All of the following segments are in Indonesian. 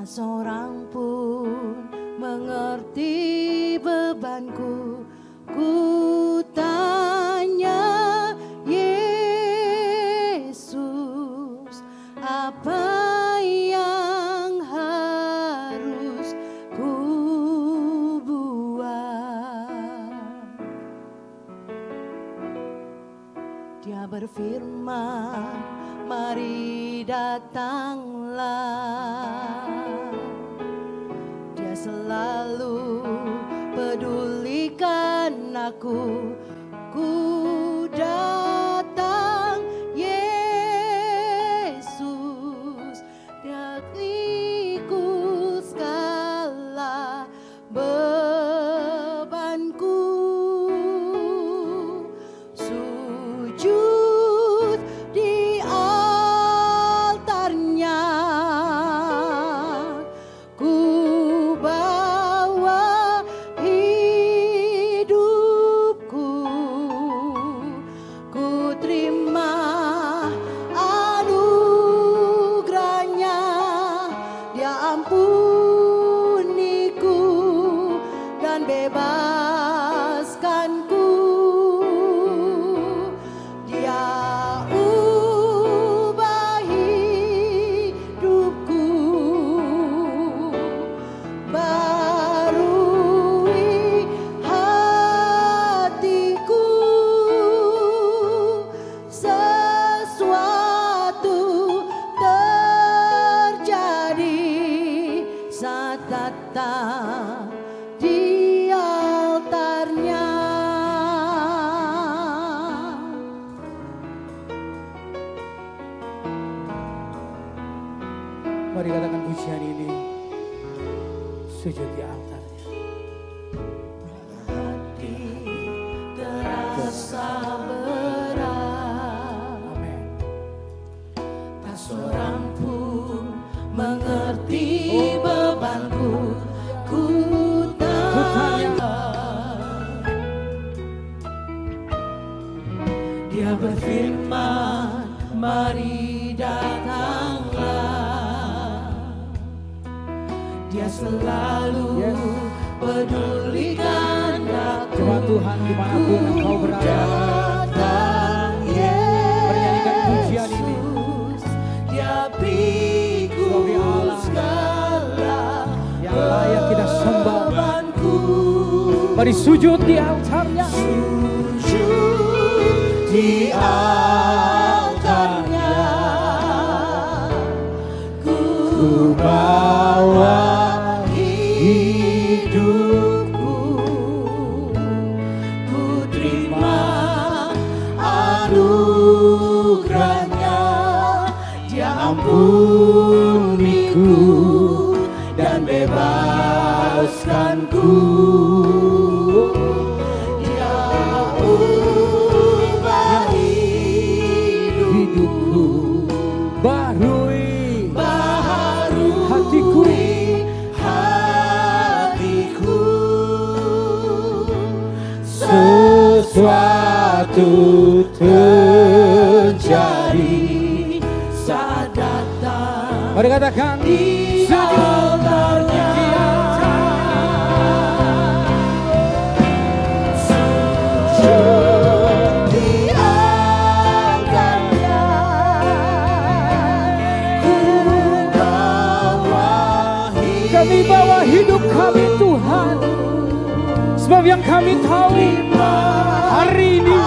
seorang pun mengerti bebanku. Ku tanya Yesus, apa yang harus ku buat? Dia berfirman, mari datanglah. Dia selalu pedulikan aku. Ku datang Yesus, Dia ikut segala bebanku. Sujud di altarnya, ku bawa hidupku. Ku terima anugerahnya, Dia ampuniku dan bebaskanku. Dia ubah hidupku, barui hatiku. Sesuatu terjadi saat datang di altarnya. Mari katakan pujian ini, sujud di altarnya. Hati terasa berat, Amin. tak seorang pun mengerti bebanku. Ku tanya, Dia berfirman, mari datanglah. Dia selalu pedulikan aku. Tuhan, Tuhan dimanapun Engkau berada, menyanyikan pujian ini. Dia pikul segala yang layak kita sembah. bebanku. Mari sujud di altarnya. Sujud di altarnya, ku bawa hidupku. Ku terima anugerahnya, Dia ampuniku dan bebaskanku. Dia ubah hidupku, Barui hatiku. Sesuatu terjadi saat datang Mari katakan di altarnya. Sujud di altarnya, ku bawa Kami bawa hidup kami Tuhan, sebab yang kami tahu hari ini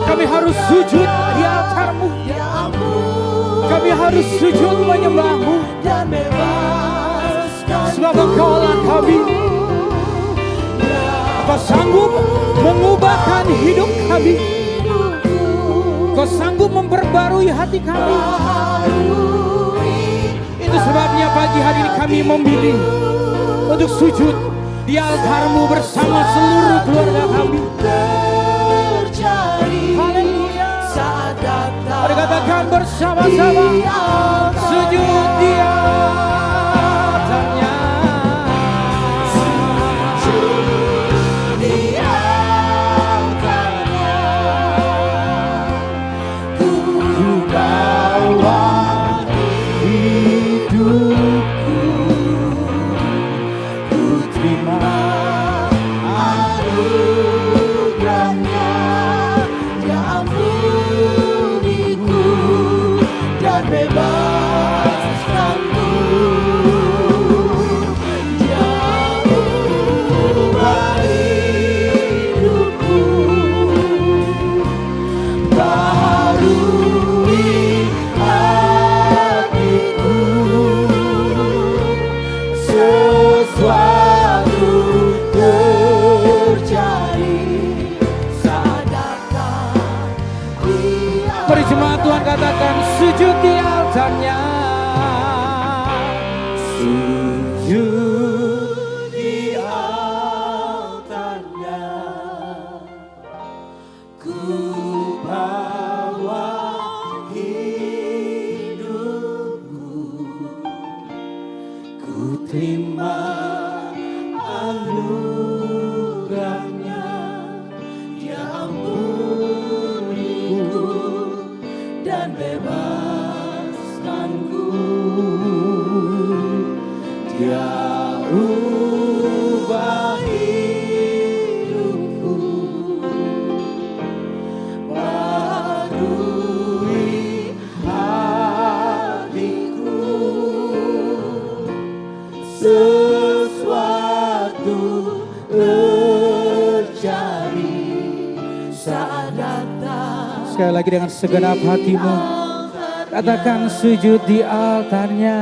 kami harus sujud di altar-Mu. Kami harus sujud menyembah-Mu, sebab Engkaulah kami. Kau sanggup mengubahkan hidup kami, Kau sanggup memperbarui hati kami. Itu sebabnya pagi hari ini kami memilih untuk sujud di altar-Mu bersama seluruh keluarga kami. Haleluya. Mari katakan bersama-sama, sujud di altarnya. Ku bawa hidupku. Katakan sujud di altarnya. Sujud di altarnya, ku bawa hidupku, ku terima anugerahnya, Dia ampuniku dan bebaskanku. Dia ubah hidupku, barui hatiku, sesuatu terjadi saat datang. Sekali lagi dengan segenap hatimu, katakan sujud di altarnya.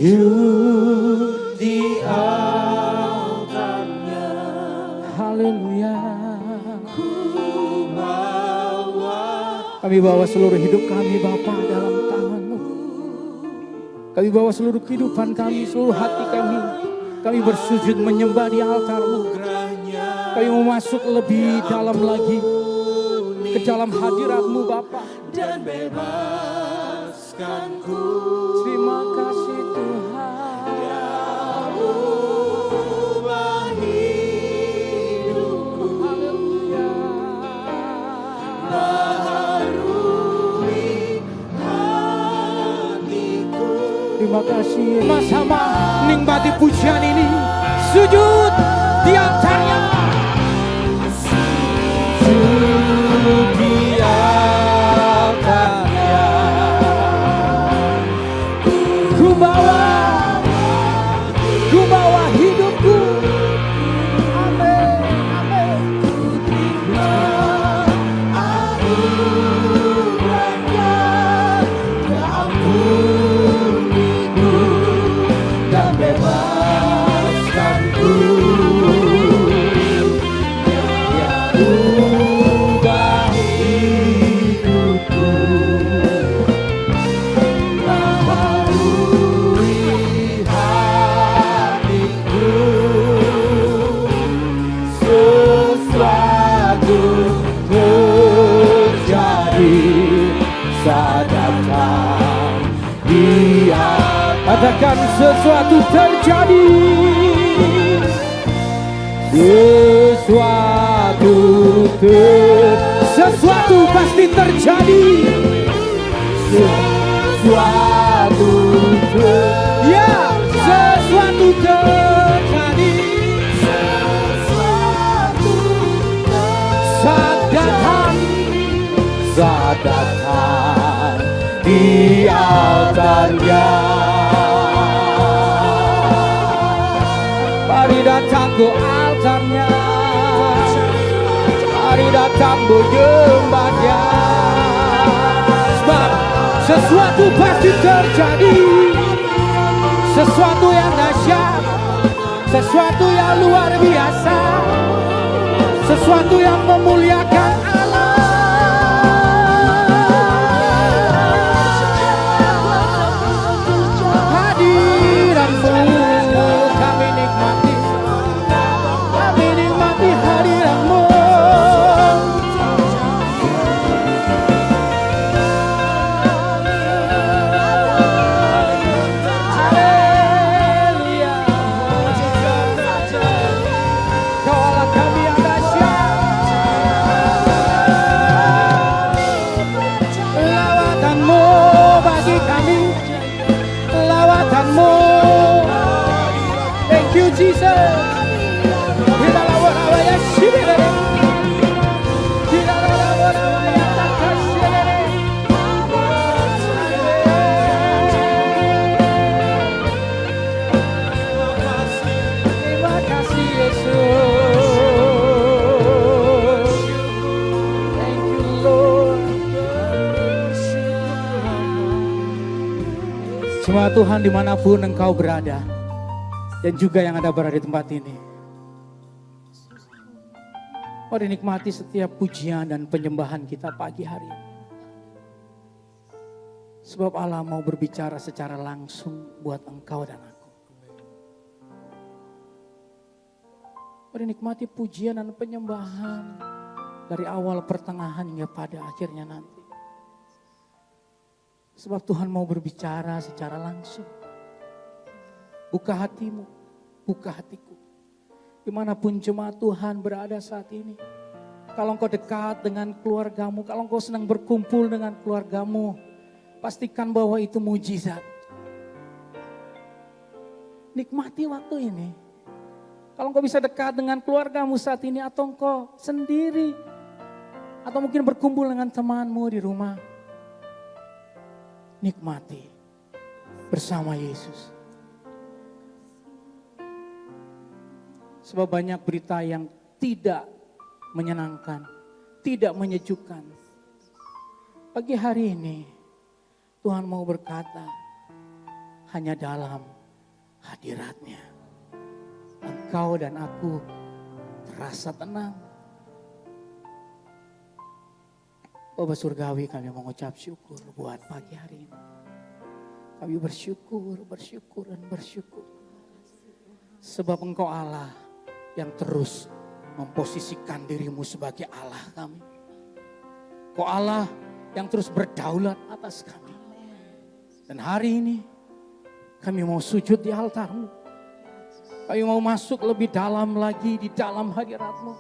Sujud di altarnya, Haleluya. ku bawa. Kami bawa seluruh hidup kami Bapa dalam tangan-Mu. Kami bawa seluruh kehidupan kami, seluruh hati kami. Kami bersujud menyembah di altar-Mu. Kami mau masuk lebih dalam lagi ke dalam hadirat-Mu Bapa. Dan bebaskanku. Terima kasih Tuhan. Ubah hidupku, Haleluya. barui hatiku. Terima kasih. Sama-sama nikmati pujian ini. Sujud di altarnya. Sujud di altarnya, Ku bawa hidupku. Amin. Amin. anugerahnya, Dia ampuniku dan bebaskanku. Dia ubah hidupku, barui hatiku, sesuatu terjadi saat datang Dia. Katakan sesuatu terjadi. Sesuatu pasti terjadi. Sesuatu Ya, sesuatu terjadi. Saat datang di altarnya. Mari datang ke altarnya. Mari datang menyembahnya. Sebab sesuatu pasti terjadi. Sesuatu yang dahsyat. Sesuatu yang luar biasa. Sesuatu yang memuliakan Allah. Hadirat-Mu kami nikmati. Kami nikmati hadirat-Mu. Haleluya. Kau Allah kami yang dahsyat. Lawatan-Mu bagi kami. Lawatan-Mu. Thank you Jesus. Kita lawan ya shibere. Kita lawan ya takashibere. Terima kasih Yesus. Thank you Lord. Jemaat Tuhan dimanapun engkau berada, dan juga yang ada berada di tempat ini, Mari nikmati setiap pujian dan penyembahan kita pagi hari ini. Sebab Allah mau berbicara secara langsung buat engkau dan aku. Mari nikmati pujian dan penyembahan dari awal pertengahan hingga pada akhirnya nanti. Sebab Tuhan mau berbicara secara langsung. Buka hatimu, buka hatiku. Dimanapun jemaat Tuhan berada saat ini. Kalau engkau dekat dengan keluargamu, kalau engkau senang berkumpul dengan keluargamu, pastikan bahwa itu mujizat. Nikmati waktu ini. Kalau engkau bisa dekat dengan keluargamu saat ini atau engkau sendiri. Atau mungkin berkumpul dengan temanmu di rumah. Nikmati bersama Yesus. Sebab banyak berita yang tidak menyenangkan, tidak menyejukkan. Pagi hari ini Tuhan mau berkata, hanya dalam hadirat-Nya engkau dan aku terasa tenang. Bapa Surgawi, kami mengucap syukur buat pagi hari ini. Kami bersyukur dan bersyukur. Sebab engkau Allah yang terus memposisikan dirimu sebagai Allah kami. Engkau Allah yang terus berdaulat atas kami. Dan hari ini kami mau sujud di altar-Mu. Kami mau masuk lebih dalam lagi di dalam hadirat-Mu.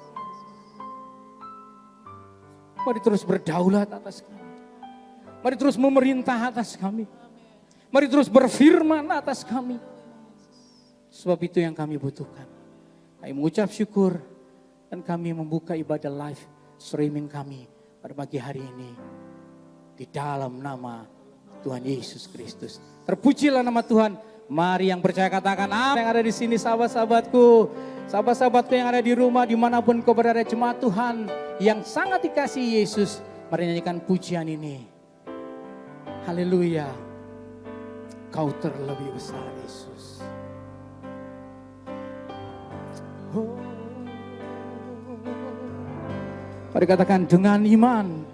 Mari terus berdaulat atas kami. Mari terus memerintah atas kami. Mari terus berfirman atas kami. Sebab itu yang kami butuhkan. Kami mengucap syukur dan kami membuka ibadah live streaming kami pada pagi hari ini. Di dalam nama Tuhan Yesus Kristus. Terpujilah nama Tuhan. Mari yang percaya katakan amin. Yang ada di sini sahabat-sahabatku. Sahabat-sahabatku yang ada di rumah dimanapun kau berada, jemaat Tuhan yang sangat dikasihi Yesus. Mari nyanyikan pujian ini. Haleluya. Kau terlebih besar Yesus. Mari katakan dengan iman.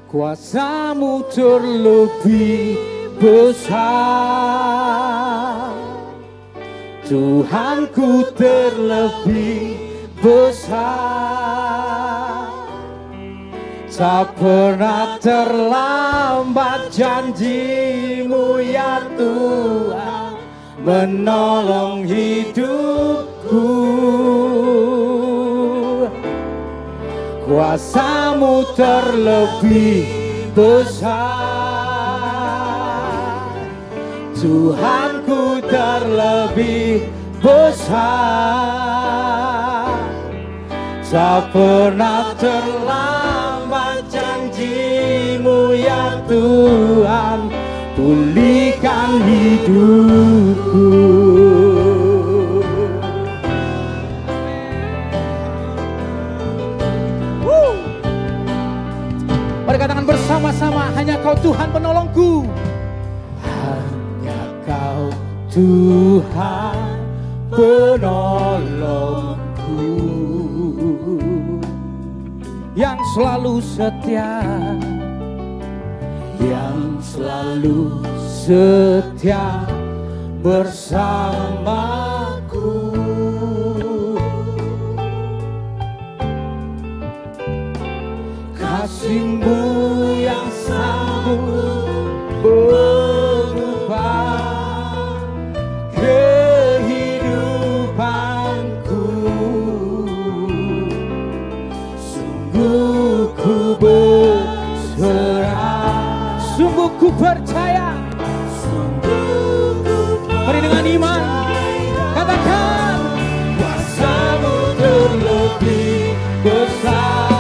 Kuasa-Mu terlebih besar. Tuhanku terlebih besar. Tak pernah terlambat janji-Mu ya Tuhan menolong hidupku. Kuasa-Mu terlebih besar. Tuhanku terlebih besar. Tak pernah terlambat janji-Mu ya Tuhan, pulihkan hidupku. Mari katakan bersama-sama, hanya Kau Tuhan penolongku. Hanya Kau Tuhan penolongku, yang selalu setia, yang selalu setia bersamaku. Kasih-Mu yang sanggup mengubah kehidupanku. Sungguh ku berserah, sungguh ku percaya. Mari dengan iman katakan, kuasa-Mu terlebih besar.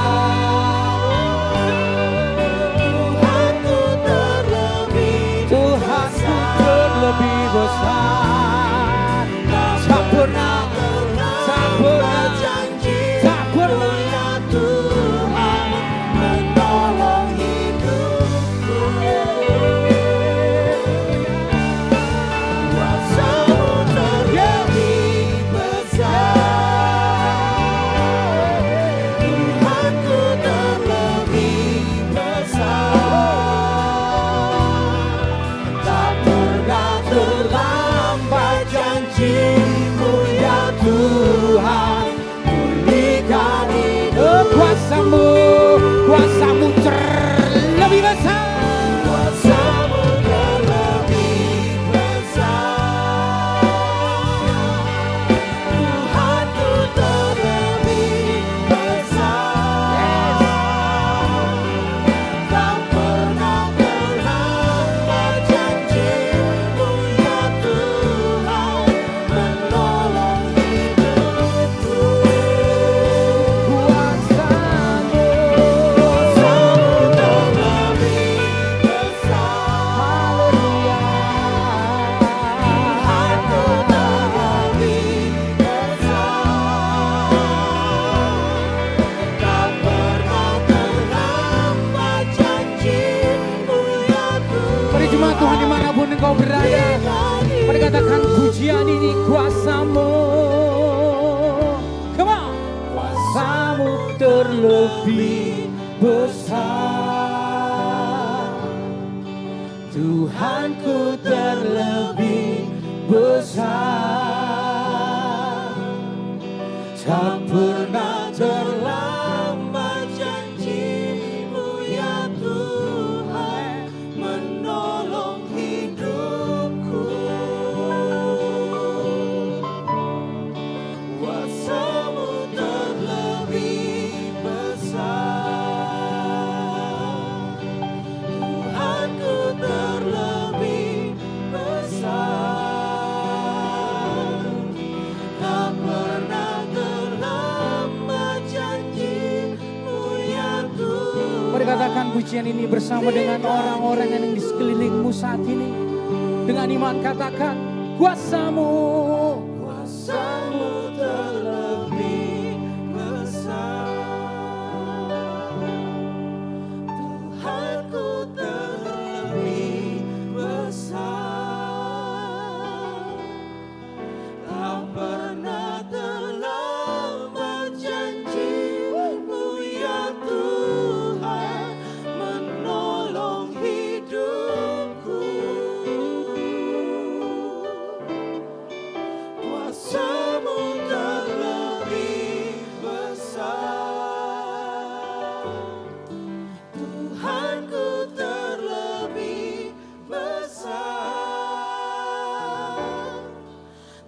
kuasamu, come on, kuasamu terlebih besar, Tuhanku terlebih besar, tak pernah terlambat janji-Mu ya Tuhan menolong hidupku. Kuasa-Mu terlebih besar, Tuhanku terlebih besar, tak pernah terlambat janji-Mu ya Tuhan. Mari katakan pujian ini bersama dengan orang-orang yang di sekelilingmu saat ini. Dengan iman katakan, kuasa-Mu, kuasa-Mu terlebih besar, Tuhanku terlebih besar, tak pernah terlambat janji-Mu ya Tuhan menolong hidupku. Kuasa-Mu terlebih besar, Tuhanku terlebih besar,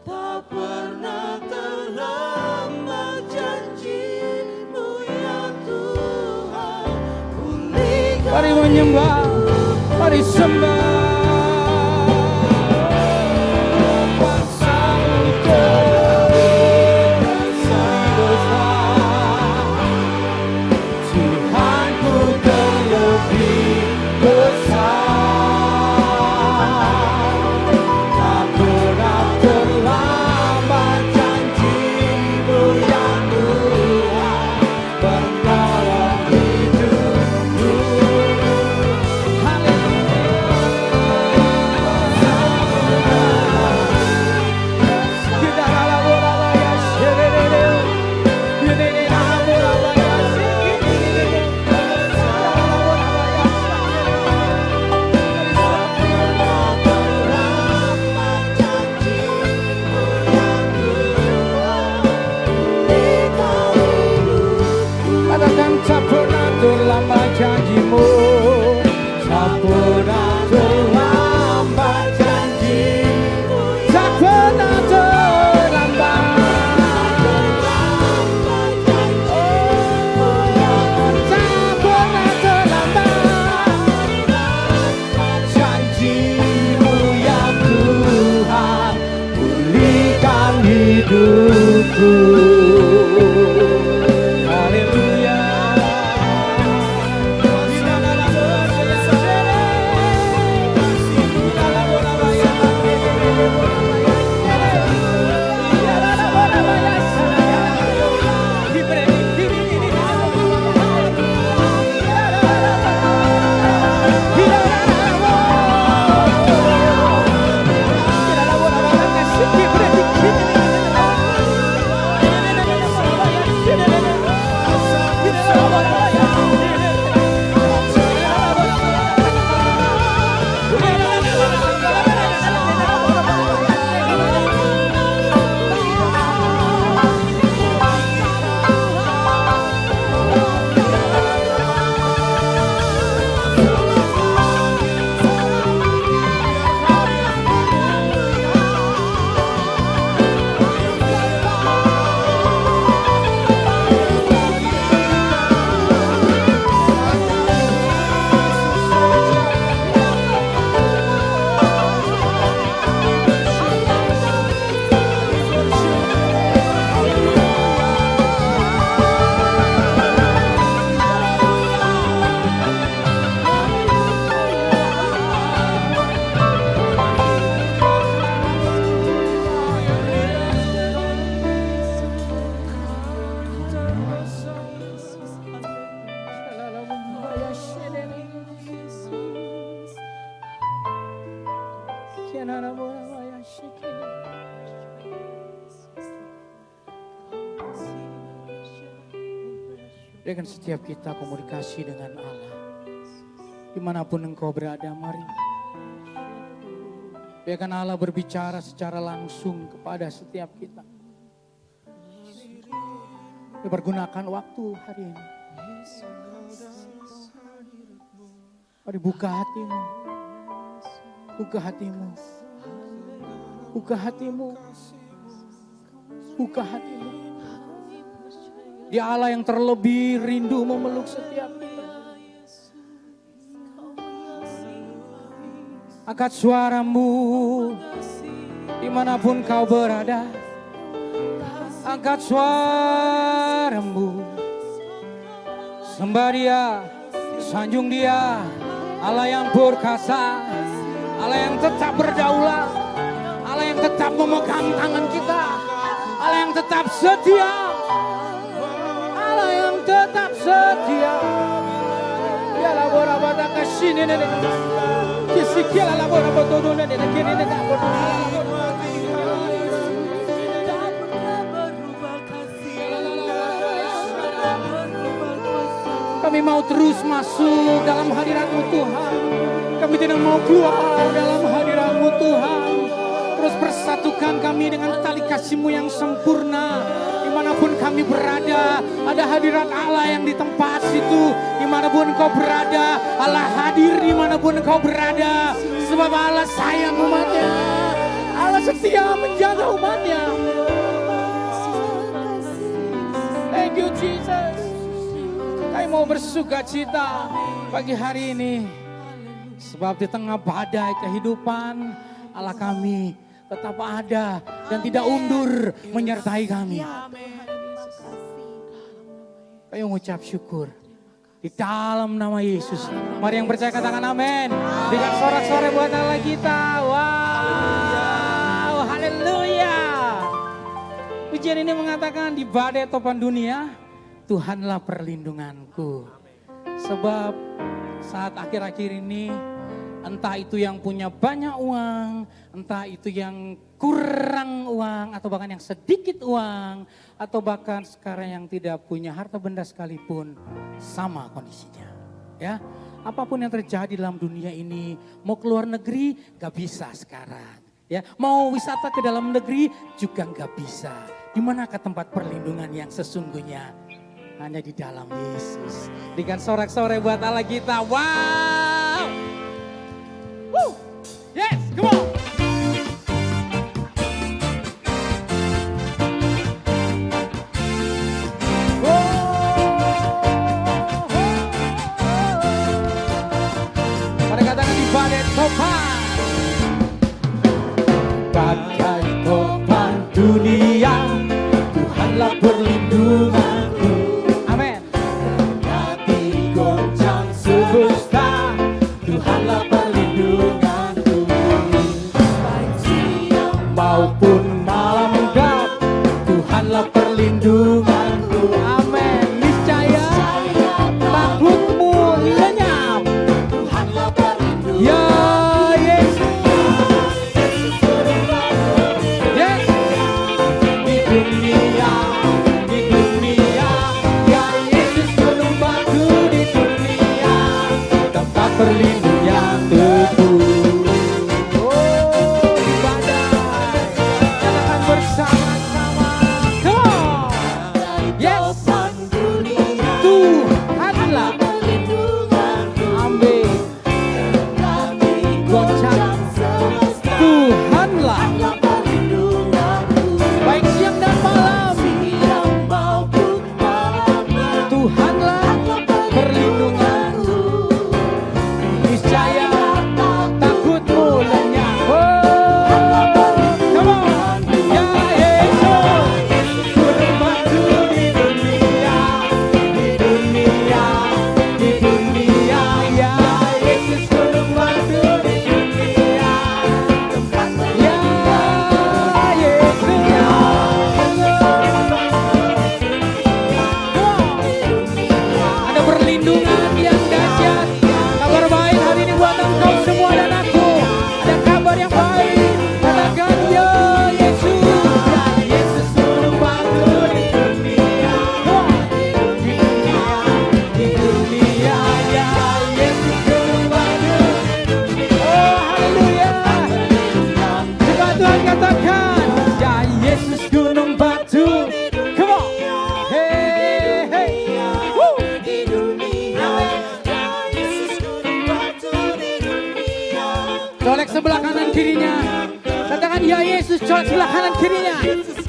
tak pernah terlambat janji-Mu ya Tuhan. Mari menyembah, mari sembah. Kuasa-Mu terlebih besar, Tuhanku terlebih besar, tak pernah terlambat janji-Mu ya Tuhan menolong hidupku. Katakan tak pernah terlambat janji-Mu, tak pernah terlambat janji-Mu, tak pernah terlambat, tak pernah terlambat janji-Mu ya Tuhan, pulihkan hidupku. Haleluya. Dengan setiap kita komunikasi dengan Allah. Dimanapun engkau berada, mari. Biarkan Allah berbicara secara langsung kepada setiap kita. Pergunakan waktu hari ini. Mari buka hatimu. Buka hatimu. Buka hatimu. Buka hatimu. Dia Allah yang terlebih rindu memeluk setiap kita. Angkat suaramu dimanapun kau berada. Angkat suaramu. Sembah Dia, sanjung Dia. Allah yang perkasa, Allah yang tetap berdaulat, Allah yang tetap memegang tangan kita, Allah yang tetap setia, Allah yang tetap setia. Ya la bora bata kasini nene, kisikila la bora bata nene nene kini nene tak bora. Kami mau terus masuk dalam hadirat-Mu Tuhan. Kami tidak mau keluar dalam hadirat-Mu Tuhan. Terus persatukan kami dengan tali kasih-Mu yang sempurna. Dimanapun kami berada, ada hadirat Allah yang di tempat situ. Dimanapun Engkau berada, Allah hadir dimanapun Engkau berada. Sebab Allah sayang umatnya. Allah setia menjaga umatnya. Thank you Jesus. Kami mau bersuka cita pagi hari ini. Sebab di tengah badai kehidupan, Allah kami tetap ada dan tidak undur menyertai kami. Kami mengucap syukur di dalam nama Yesus. Mari yang percaya katakan amin. Dengan sorak-sorai buat Allah kita. Wow, haleluya. Pujian ini mengatakan di badai topan dunia, Tuhanlah perlindunganku. Sebab saat akhir-akhir ini, entah itu yang punya banyak uang, entah itu yang kurang uang, atau bahkan yang sedikit uang, atau bahkan sekarang yang tidak punya harta benda sekalipun, sama kondisinya. Ya, apapun yang terjadi dalam dunia ini, mau keluar negeri gak bisa sekarang. Ya, mau wisata ke dalam negeri juga gak bisa. Di manakah tempat perlindungan yang sesungguhnya? Hanya di dalam Yesus. Dengan sorak-sorai buat Allah kita. Wow. Woo. Yes, come on. Pada katakan di badai topan. Badai topan dunia, Tuhanlah perlindungan. Tuhanlah perlindunganku, baik siang maupun malam gelap. Tuhanlah perlindunganku, amin. Niscaya takutmu lenyap. Tuhanlah perlindunganku, ya Yesus. Yes. Di dunia, ya Yesus menumpahku di dunia, tempat perlindungan. Katakan ya Yesus, coba sebelah kanan kirinya.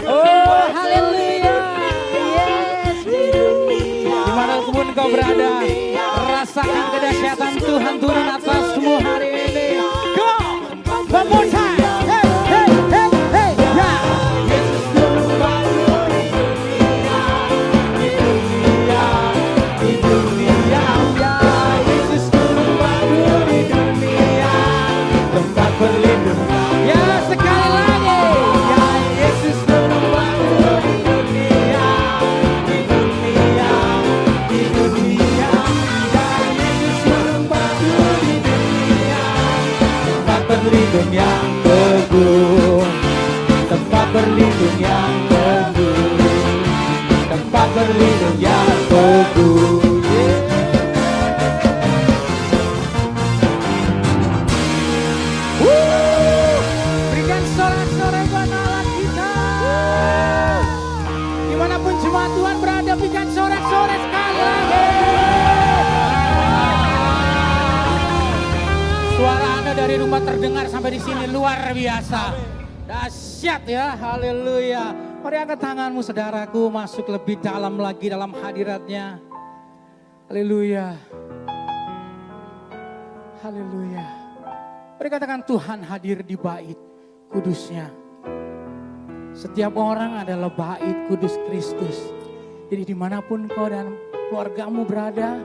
Oh haleluya. Yes. Dimanapun kau berada, rasakan kedahsyatan Tuhan turun atasmu hari ini. Go, one more time. Hey, hey, hey, hey, ya. Yesus turun di dunia, di dunia, ya. Yesus turun di dunia, tempat berlindung. Ya sekali lagi, ya Yesus turun di dunia, di dunia, di dunia, ya Yesus turun di dunia, tempat berlindung yang teguh, tempat berlindung yang teguh, tempat berlindung yang teguh. Berikan sorak-sorai buat Allah kita. Dimanapun jemaat Tuhan berada, berikan sorak-sorai sekali lagi. Suara Anda dari rumah terdengar sampai di sini luar biasa. Dahsyat ya, haleluya. Mari angkat tanganmu saudaraku, masuk lebih dalam lagi dalam hadiratnya. Haleluya. Haleluya. Mari katakan Tuhan hadir di bait kudusnya. Setiap orang adalah bait kudus Kristus. Jadi dimanapun kau dan keluargamu berada,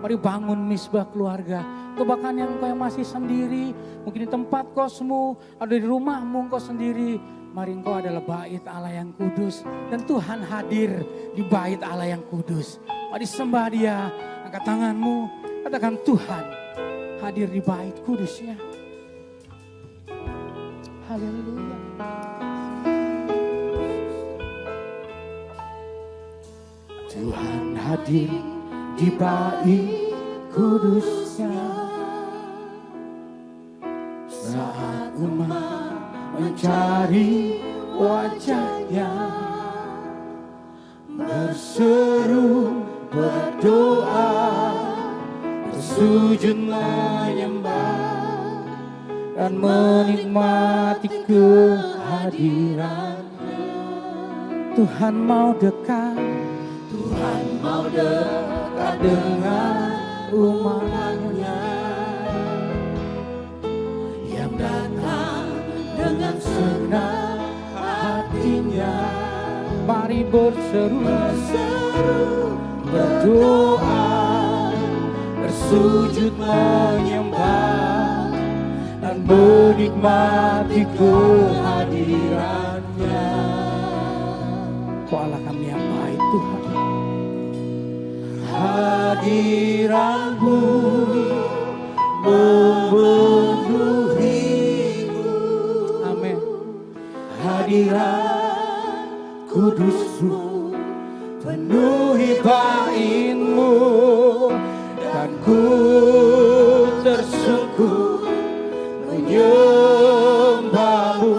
mari bangun misbah keluarga. Atau bahkan yang kau yang masih sendiri, mungkin di tempat kosmu, ada di rumahmu kau sendiri. Mari engkau adalah bait Allah yang kudus. Dan Tuhan hadir di bait Allah yang kudus. Mari sembah Dia, angkat tanganmu, katakan Tuhan hadir di bait kudusnya. Haleluya. Tuhan hadir di bait kudusnya. Saat umat mencari wajahnya, berseru, berdoa, bersujud menyembah, dan menikmati kehadirannya. Tuhan mau dekat, Tuhan mau dekat dengan umatnya yang datang dengan senang hatinya. Mari berseru, berdoa, bersujud menyembah, dan menikmati kehadirannya. Kau Allah kami yang baik Tuhan. Hadiranmu memenuhiku. Amin. Hadirat kudusmu penuhi baitmu, dan ku tersungkur menyembahmu.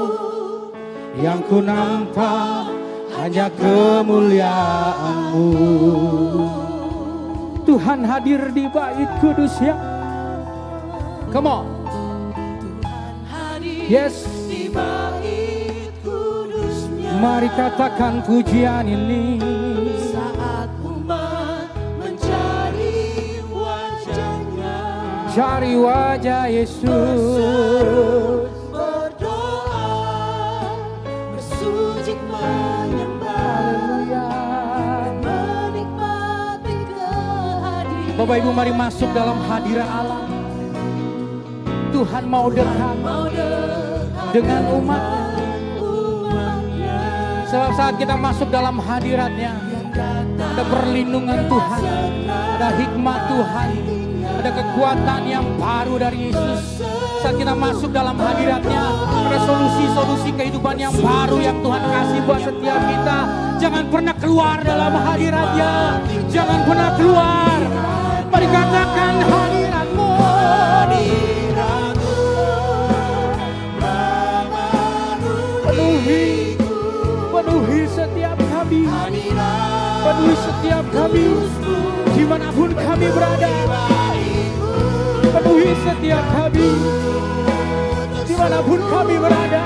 Yang ku nampak hanya kemuliaan-Mu. Tuhan hadir di bait kudus ya. Come on. Yes. Mari katakan pujian ini. Saat umat mencari wajahnya, Cari wajah Yesus. berdoa, bersujud menyembah, menikmati kehadiran. Bapak Ibu mari masuk dalam hadirat Allah. Tuhan mau dekat dengan umatnya. Sebab saat kita masuk dalam hadiratnya, ada perlindungan Tuhan, ada hikmat Tuhan, ada kekuatan yang baru dari Yesus. Saat kita masuk dalam hadiratnya, ada solusi-solusi kehidupan yang baru yang Tuhan kasih buat setiap kita. Jangan pernah keluar dalam hadiratnya, jangan pernah keluar. Mari katakan hadirat-Mu. Penuhi setiap kami, penuhi setiap kami, dimanapun kami berada. Penuhi setiap kami, dimanapun kami berada.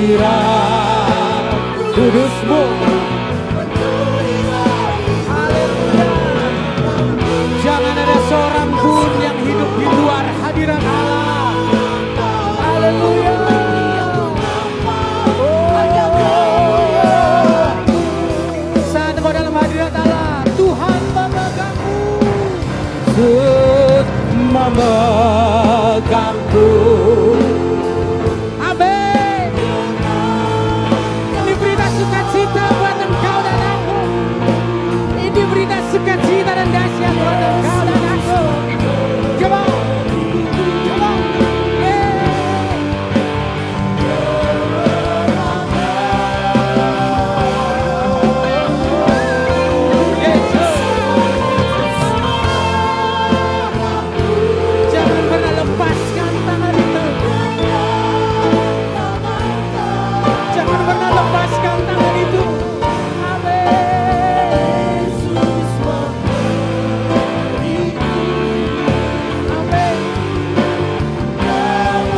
hadirat kudus-Mu. Haleluya. Jangan ada seorang pun yang hidup di luar hadirat Allah. Haleluya. Saat engkau dalam hadirat Allah, Tuhan memegangmu. Yesus memegangku. Amin. Ini berita sukacita buat engkau dan aku. Ini berita sukacita dan dahsyat buat engkau dan aku. Come on. Come on. Yeah. Yesus. Jangan pernah lepaskan tangan itu. Jangan pernah lepaskan tangan itu. Amin. Amin.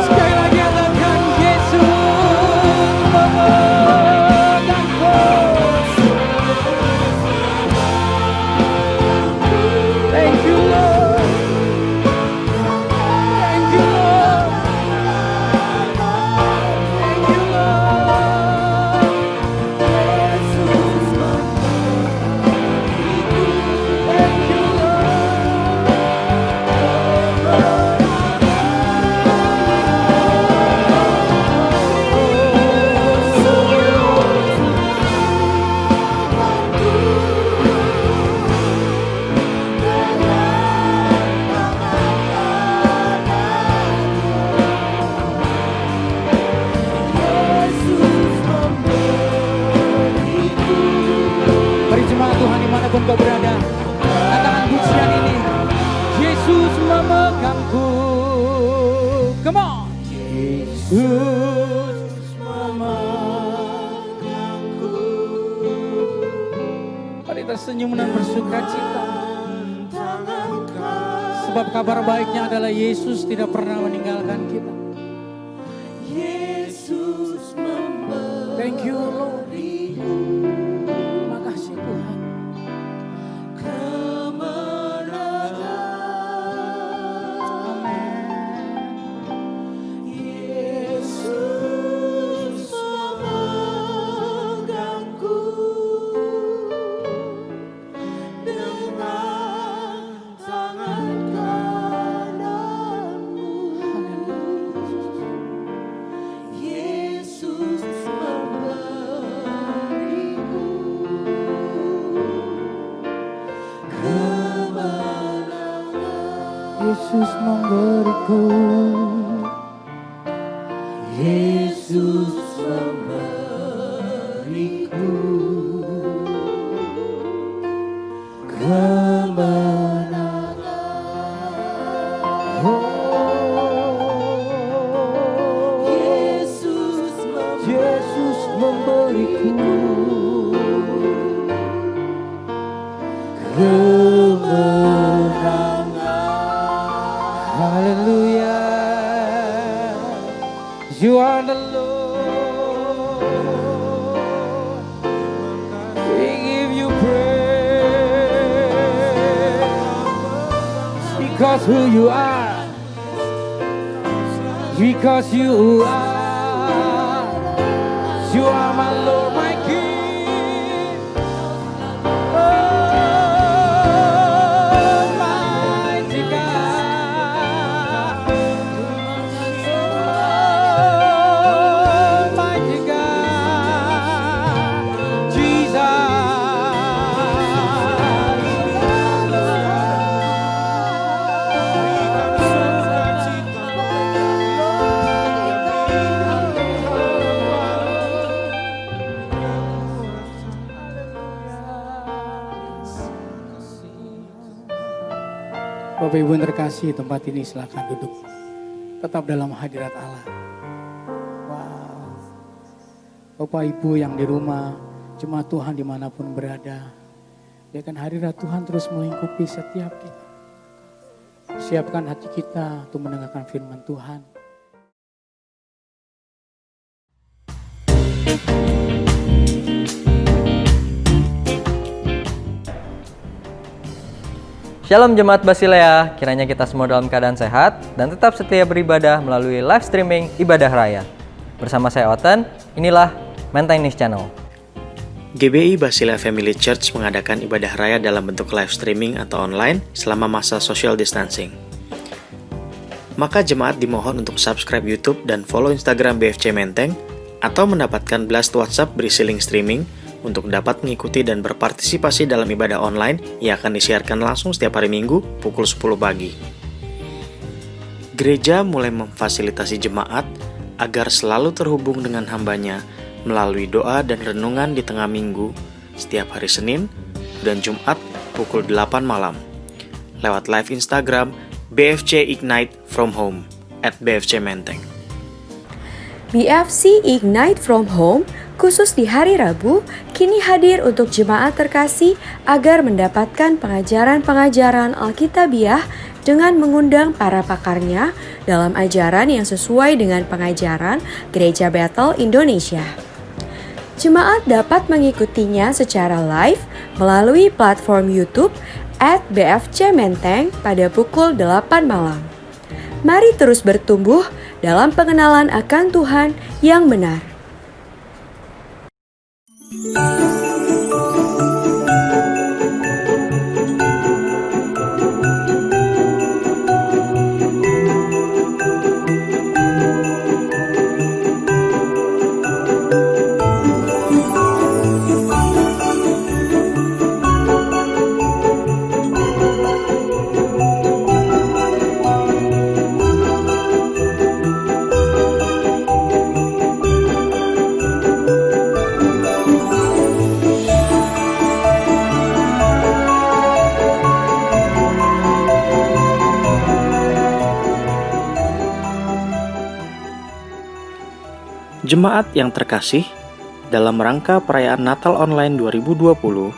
Sekali lagi katakan Yesus memegangku. Thank you Lord. Thank you Lord. Thank you Lord. Thank you Mari jemaat Tuhan dimanapun kau berada, katakan pujian ini. Yesus memegangku. Come on. Yesus memegangku. Mari kita senyum dan bersuka cita. Sebab kabar baiknya adalah Yesus tidak pernah meninggalkan kita. Thank you Lord. Terima kasih Tuhan. Yesus memberiku. Yesus memberiku kemenangan. Yesus memberiku kemenangan. Haleluya. You are the Lord. We give you praise because who you are. Because you are. You are my Lord, my King. Almighty God. Almighty God. Jesus. Bapak Ibu yang terkasih, tempat ini silakan duduk. Tetap dalam hadirat Allah. Wow. Bapak Ibu yang di rumah, jemaat Tuhan dimanapun berada, biarkan hadirat Tuhan terus melingkupi setiap kita. Siapkan hati kita untuk mendengarkan firman Tuhan. Shalom Jemaat Basilea, kiranya kita semua dalam keadaan sehat dan tetap setia beribadah melalui live streaming Ibadah Raya. Bersama saya Oten, inilah Menteng News Channel. GBI Basilea Family Church mengadakan ibadah raya dalam bentuk live streaming atau online selama masa social distancing. Maka jemaat dimohon untuk subscribe YouTube dan follow Instagram BFC Menteng atau mendapatkan blast WhatsApp berisi link streaming untuk dapat mengikuti dan berpartisipasi dalam ibadah online yang akan disiarkan langsung setiap hari Minggu pukul 10 pagi. Gereja mulai memfasilitasi jemaat agar selalu terhubung dengan hambanya melalui doa dan renungan di tengah minggu setiap hari Senin dan Jumat pukul 8 malam lewat live Instagram BFC Ignite from Home @BFC Menteng. BFC Ignite from Home khusus di hari Rabu kini hadir untuk jemaat terkasih agar mendapatkan pengajaran-pengajaran Alkitabiah dengan mengundang para pakarnya dalam ajaran yang sesuai dengan pengajaran Gereja Bethel Indonesia. Jemaat dapat mengikutinya secara live melalui platform YouTube @BFC Menteng pada pukul 8 malam. Mari terus bertumbuh dalam pengenalan akan Tuhan yang benar. Jemaat yang terkasih, dalam rangka perayaan Natal Online 2020,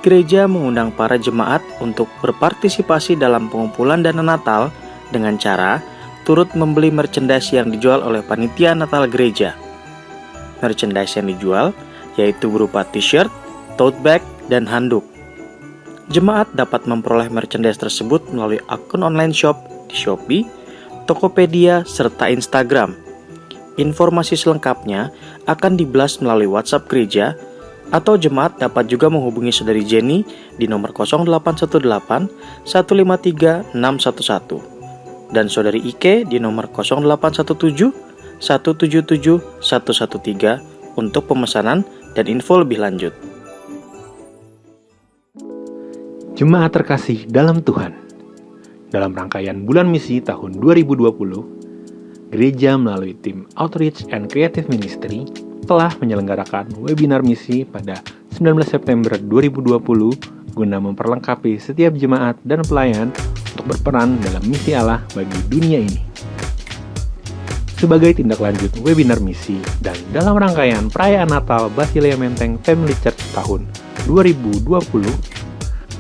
gereja mengundang para jemaat untuk berpartisipasi dalam pengumpulan dana Natal dengan cara turut membeli merchandise yang dijual oleh panitia Natal gereja. Merchandise yang dijual yaitu berupa t-shirt, tote bag, dan handuk. Jemaat dapat memperoleh merchandise tersebut melalui akun online shop di Shopee, Tokopedia, serta Instagram. Informasi selengkapnya akan di-blast melalui WhatsApp gereja atau jemaat dapat juga menghubungi Saudari Jenny di nomor 0818 153 611 dan Saudari Ike di nomor 0817 177 113 untuk pemesanan dan info lebih lanjut. Jemaat terkasih dalam Tuhan, dalam rangkaian bulan misi tahun 2020, Gereja melalui tim Outreach and Creative Ministry telah menyelenggarakan webinar misi pada 19 September 2020 guna memperlengkapi setiap jemaat dan pelayan untuk berperan dalam misi Allah bagi dunia ini. Sebagai tindak lanjut webinar misi dan dalam rangkaian perayaan Natal Basilea Menteng Family Church tahun 2020,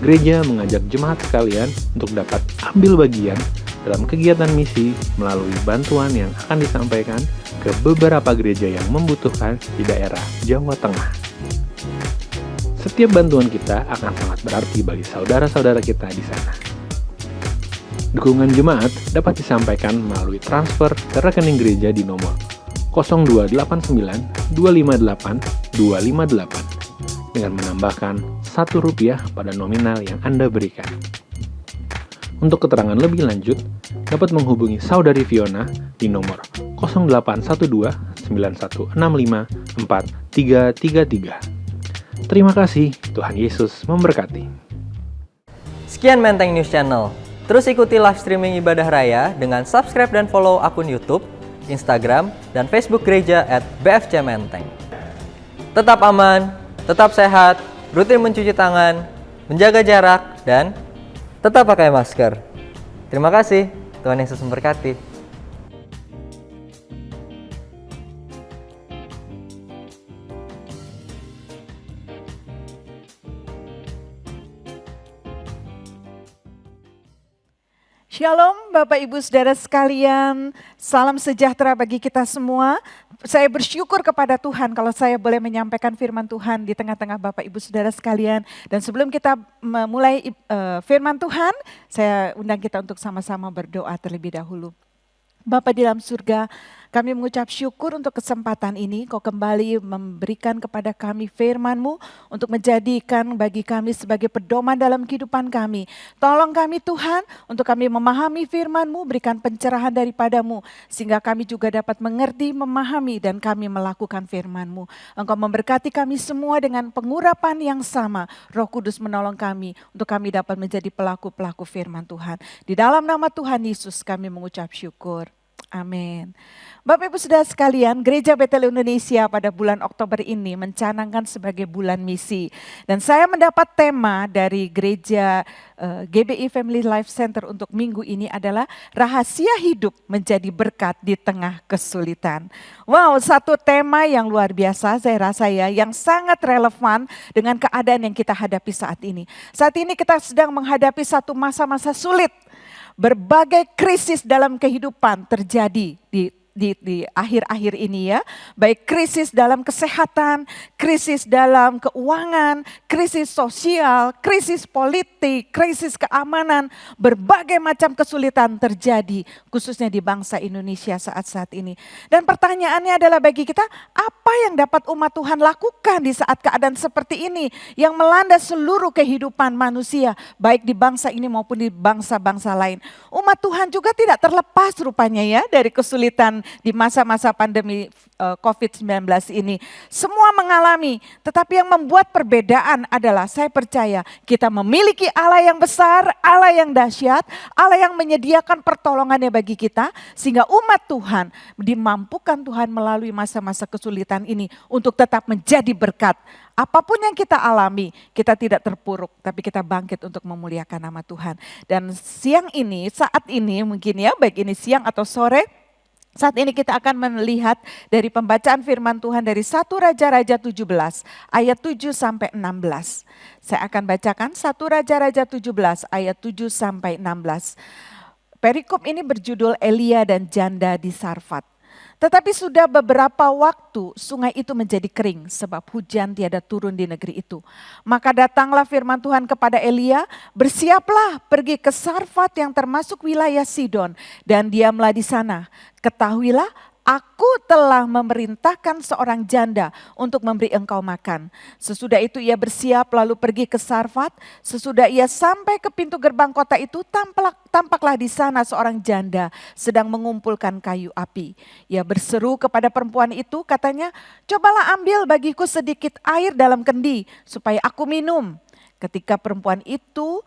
Gereja mengajak jemaat sekalian untuk dapat ambil bagian dalam kegiatan misi melalui bantuan yang akan disampaikan ke beberapa gereja yang membutuhkan di daerah Jawa Tengah. Setiap bantuan kita akan sangat berarti bagi saudara-saudara kita di sana. Dukungan jemaat dapat disampaikan melalui transfer ke rekening gereja di nomor 0289 258 258 dengan menambahkan Rp1 pada nominal yang Anda berikan. Untuk keterangan lebih lanjut, dapat menghubungi Saudari Fiona di nomor 0812 9165 4333. Terima kasih, Tuhan Yesus memberkati. Sekian Menteng News Channel. Terus ikuti live streaming Ibadah Raya dengan subscribe dan follow akun YouTube, Instagram, dan Facebook gereja @BFC Menteng. Tetap aman, tetap sehat, rutin mencuci tangan, menjaga jarak, dan tetap pakai masker. Terima kasih, Tuhan Yesus memberkati. Shalom Bapak Ibu Saudara sekalian, salam sejahtera bagi kita semua. Saya bersyukur kepada Tuhan kalau saya boleh menyampaikan firman Tuhan di tengah-tengah Bapak Ibu Saudara sekalian. Dan sebelum kita memulai firman Tuhan, saya undang kita untuk sama-sama berdoa terlebih dahulu. Bapa di dalam surga, kami mengucap syukur untuk kesempatan ini. Kau kembali memberikan kepada kami firman-Mu untuk menjadikan bagi kami sebagai pedoman dalam kehidupan kami. Tolong kami Tuhan untuk kami memahami firman-Mu, berikan pencerahan daripada-Mu. Sehingga kami juga dapat mengerti, memahami dan kami melakukan firman-Mu. Engkau memberkati kami semua dengan pengurapan yang sama. Roh Kudus menolong kami untuk kami dapat menjadi pelaku-pelaku firman Tuhan. Di dalam nama Tuhan Yesus kami mengucap syukur. Amin. Bapak Ibu Saudara sekalian, Gereja Betel Indonesia pada bulan Oktober ini mencanangkan sebagai bulan misi. Dan saya mendapat tema dari gereja GBI Family Life Center untuk minggu ini adalah rahasia hidup menjadi berkat di tengah kesulitan. Wow, satu tema yang luar biasa saya rasa ya, yang sangat relevan dengan keadaan yang kita hadapi saat ini. Saat ini kita sedang menghadapi satu masa-masa sulit. Berbagai krisis dalam kehidupan terjadi di akhir-akhir ini ya. Baik krisis dalam kesehatan, krisis dalam keuangan, krisis sosial, krisis politik, krisis keamanan. Berbagai macam kesulitan terjadi khususnya di bangsa Indonesia saat-saat ini. Dan pertanyaannya adalah bagi kita, apa yang dapat umat Tuhan lakukan di saat keadaan seperti ini yang melanda seluruh kehidupan manusia, baik di bangsa ini maupun di bangsa-bangsa lain. Umat Tuhan juga tidak terlepas rupanya ya dari kesulitan di masa-masa pandemi COVID-19 ini. Semua mengalami, tetapi yang membuat perbedaan adalah saya percaya kita memiliki Allah yang besar, Allah yang dahsyat, Allah yang menyediakan pertolongannya bagi kita, sehingga umat Tuhan dimampukan Tuhan melalui masa-masa kesulitan ini untuk tetap menjadi berkat. Apapun yang kita alami, kita tidak terpuruk, tapi kita bangkit untuk memuliakan nama Tuhan. Dan siang ini, saat ini mungkin ya, baik ini siang atau sore, saat ini kita akan melihat dari pembacaan firman Tuhan dari 1 Raja-Raja 17 ayat 7 sampai 16. Saya akan bacakan 1 Raja-Raja 17 ayat 7 sampai 16. Perikop ini berjudul Elia dan janda di Sarfat. Tetapi sudah beberapa waktu sungai itu menjadi kering sebab hujan tiada turun di negeri itu. Maka datanglah firman Tuhan kepada Elia, bersiaplah pergi ke Sarfat yang termasuk wilayah Sidon dan diamlah di sana. Ketahuilah, aku telah memerintahkan seorang janda untuk memberi engkau makan. Sesudah itu ia bersiap lalu pergi ke Sarfat. Sesudah ia sampai ke pintu gerbang kota itu, tampaklah di sana seorang janda sedang mengumpulkan kayu api. Ia berseru kepada perempuan itu, katanya, cobalah ambil bagiku sedikit air dalam kendi supaya aku minum. Ketika perempuan itu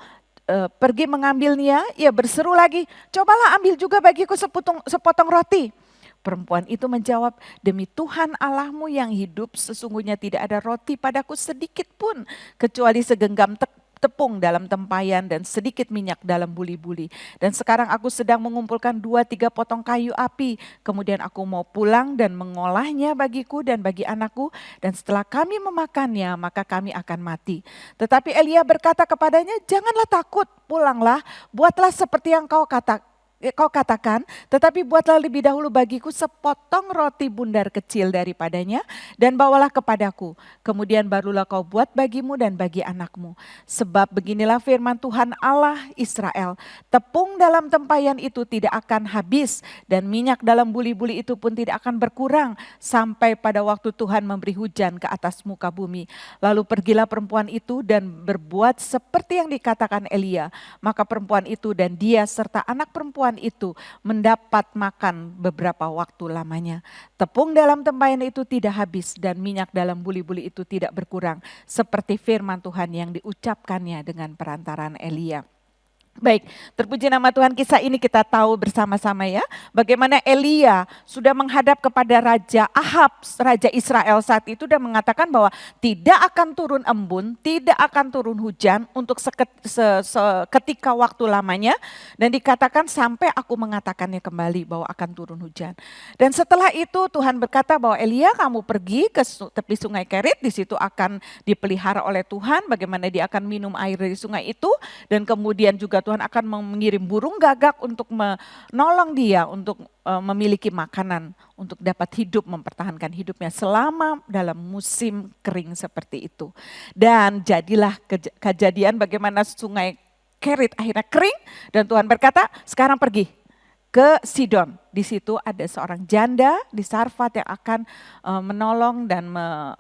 pergi mengambilnya, ia berseru lagi, cobalah ambil juga bagiku sepotong roti. Perempuan itu menjawab, demi Tuhan Allahmu yang hidup, sesungguhnya tidak ada roti padaku sedikit pun, kecuali segenggam tepung dalam tempayan dan sedikit minyak dalam buli-buli. Dan sekarang aku sedang mengumpulkan 2-3 potong kayu api, kemudian aku mau pulang dan mengolahnya bagiku dan bagi anakku, dan setelah kami memakannya maka kami akan mati. Tetapi Elia berkata kepadanya, janganlah takut, pulanglah, buatlah seperti yang kau katakan, tetapi buatlah lebih dahulu bagiku sepotong roti bundar kecil daripadanya dan bawalah kepadaku. Kemudian barulah kau buat bagimu dan bagi anakmu. Sebab beginilah firman Tuhan Allah Israel, tepung dalam tempayan itu tidak akan habis dan minyak dalam buli-buli itu pun tidak akan berkurang sampai pada waktu Tuhan memberi hujan ke atas muka bumi. Lalu pergilah perempuan itu dan berbuat seperti yang dikatakan Elia. Maka perempuan itu dan dia serta anak perempuan itu mendapat makan beberapa waktu lamanya. Tepung dalam tempayan itu tidak habis dan minyak dalam buli-buli itu tidak berkurang, seperti firman Tuhan yang diucapkannya dengan perantaraan Elia. Baik, terpuji nama Tuhan, kisah ini kita tahu bersama-sama ya. Bagaimana Elia sudah menghadap kepada Raja Ahab, Raja Israel saat itu, dan mengatakan bahwa tidak akan turun embun, tidak akan turun hujan untuk seketika waktu lamanya. Dan dikatakan sampai aku mengatakannya kembali bahwa akan turun hujan. Dan setelah itu Tuhan berkata bahwa Elia, kamu pergi ke tepi sungai Kerit, di situ akan dipelihara oleh Tuhan, bagaimana dia akan minum air dari sungai itu. Dan kemudian juga Tuhan akan mengirim burung gagak untuk menolong dia untuk memiliki makanan, untuk dapat hidup, mempertahankan hidupnya selama dalam musim kering seperti itu. Dan jadilah kejadian bagaimana sungai Kerit akhirnya kering dan Tuhan berkata, sekarang pergi ke Sidon. Di situ ada seorang janda di Sarfat yang akan menolong dan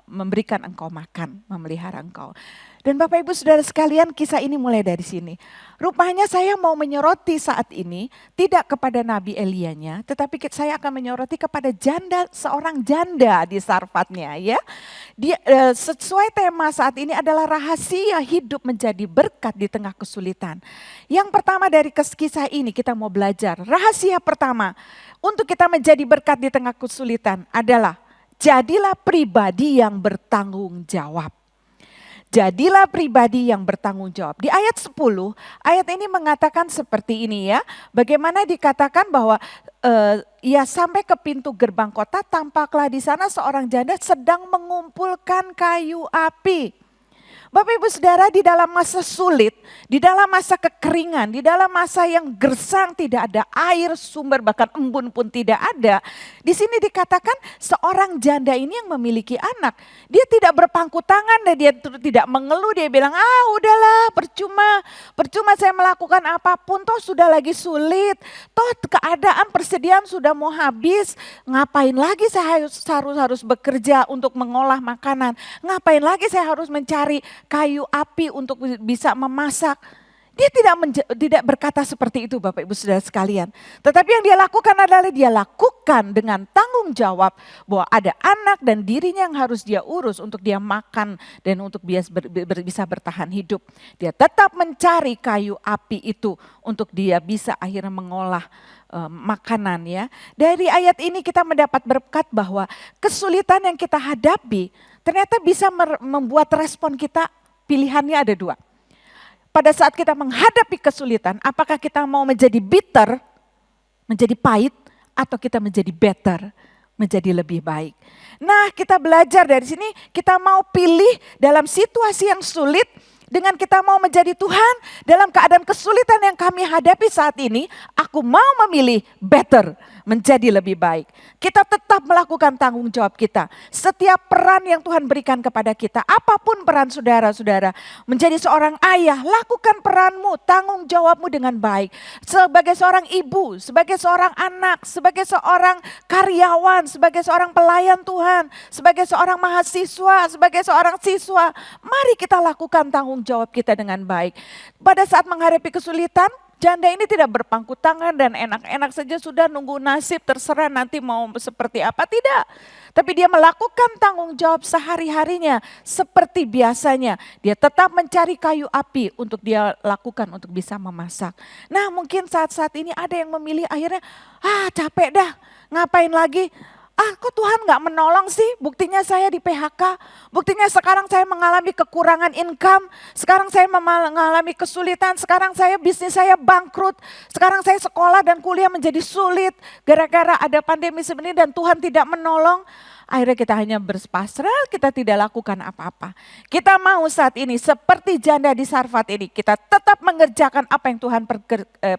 memberikan engkau makan, memelihara engkau. Dan Bapak Ibu Saudara sekalian, kisah ini mulai dari sini. Rupanya saya mau menyoroti saat ini tidak kepada Nabi Elianya, tetapi saya akan menyoroti kepada seorang janda di Sarfatnya ya. Dia sesuai tema saat ini adalah rahasia hidup menjadi berkat di tengah kesulitan. Yang pertama dari kisah ini kita mau belajar. Rahasia pertama untuk kita menjadi berkat di tengah kesulitan adalah jadilah pribadi yang bertanggung jawab. Jadilah pribadi yang bertanggung jawab. Di ayat 10, ayat ini mengatakan seperti ini ya. Bagaimana dikatakan bahwa ia sampai ke pintu gerbang kota, tampaklah di sana seorang janda sedang mengumpulkan kayu api. Bapak Ibu Saudara, di dalam masa sulit, di dalam masa kekeringan, di dalam masa yang gersang, tidak ada air, sumber bahkan embun pun tidak ada. Di sini dikatakan seorang janda ini yang memiliki anak. Dia tidak berpangku tangan dan dia tidak mengeluh, dia bilang, udahlah percuma saya melakukan apapun, toh sudah lagi sulit, toh keadaan persediaan sudah mau habis, ngapain lagi saya harus bekerja untuk mengolah makanan, ngapain lagi saya harus mencari kayu api untuk bisa memasak. Dia tidak berkata seperti itu Bapak Ibu Saudara sekalian. Tetapi yang dia lakukan adalah dia lakukan dengan tanggung jawab bahwa ada anak dan dirinya yang harus dia urus untuk dia makan dan untuk bisa bertahan hidup. Dia tetap mencari kayu api itu untuk dia bisa akhirnya mengolah makanan ya. Dari ayat ini kita mendapat berkat bahwa kesulitan yang kita hadapi ternyata bisa membuat respon kita, pilihannya ada dua. Pada saat kita menghadapi kesulitan, apakah kita mau menjadi bitter, menjadi pahit, atau kita menjadi better, menjadi lebih baik. Nah, kita belajar dari sini, kita mau pilih dalam situasi yang sulit, dengan kita mau menjadi Tuhan, dalam keadaan kesulitan yang kami hadapi saat ini, aku mau memilih better, menjadi lebih baik. Kita tetap melakukan tanggung jawab kita. Setiap peran yang Tuhan berikan kepada kita, apapun peran saudara-saudara, menjadi seorang ayah, lakukan peranmu, tanggung jawabmu dengan baik. Sebagai seorang ibu, sebagai seorang anak, sebagai seorang karyawan, sebagai seorang pelayan Tuhan, sebagai seorang mahasiswa, sebagai seorang siswa, mari kita lakukan tanggung jawab kita dengan baik. Pada saat menghadapi kesulitan, janda ini tidak berpangku tangan dan enak-enak saja sudah nunggu nasib, terserah nanti mau seperti apa, tidak. Tapi dia melakukan tanggung jawab sehari-harinya seperti biasanya. Dia tetap mencari kayu api untuk dia lakukan untuk bisa memasak. Nah, mungkin saat-saat ini ada yang memilih akhirnya, capek dah, ngapain lagi? Kok Tuhan gak menolong sih? Buktinya saya di PHK, buktinya sekarang saya mengalami kekurangan income, sekarang saya mengalami kesulitan, sekarang bisnis saya bangkrut, sekarang saya sekolah dan kuliah menjadi sulit gara-gara ada pandemi sebenarnya dan Tuhan tidak menolong. Akhirnya kita hanya berpasrah, kita tidak lakukan apa-apa. Kita mau saat ini seperti janda di Sarfat ini, kita tetap mengerjakan apa yang Tuhan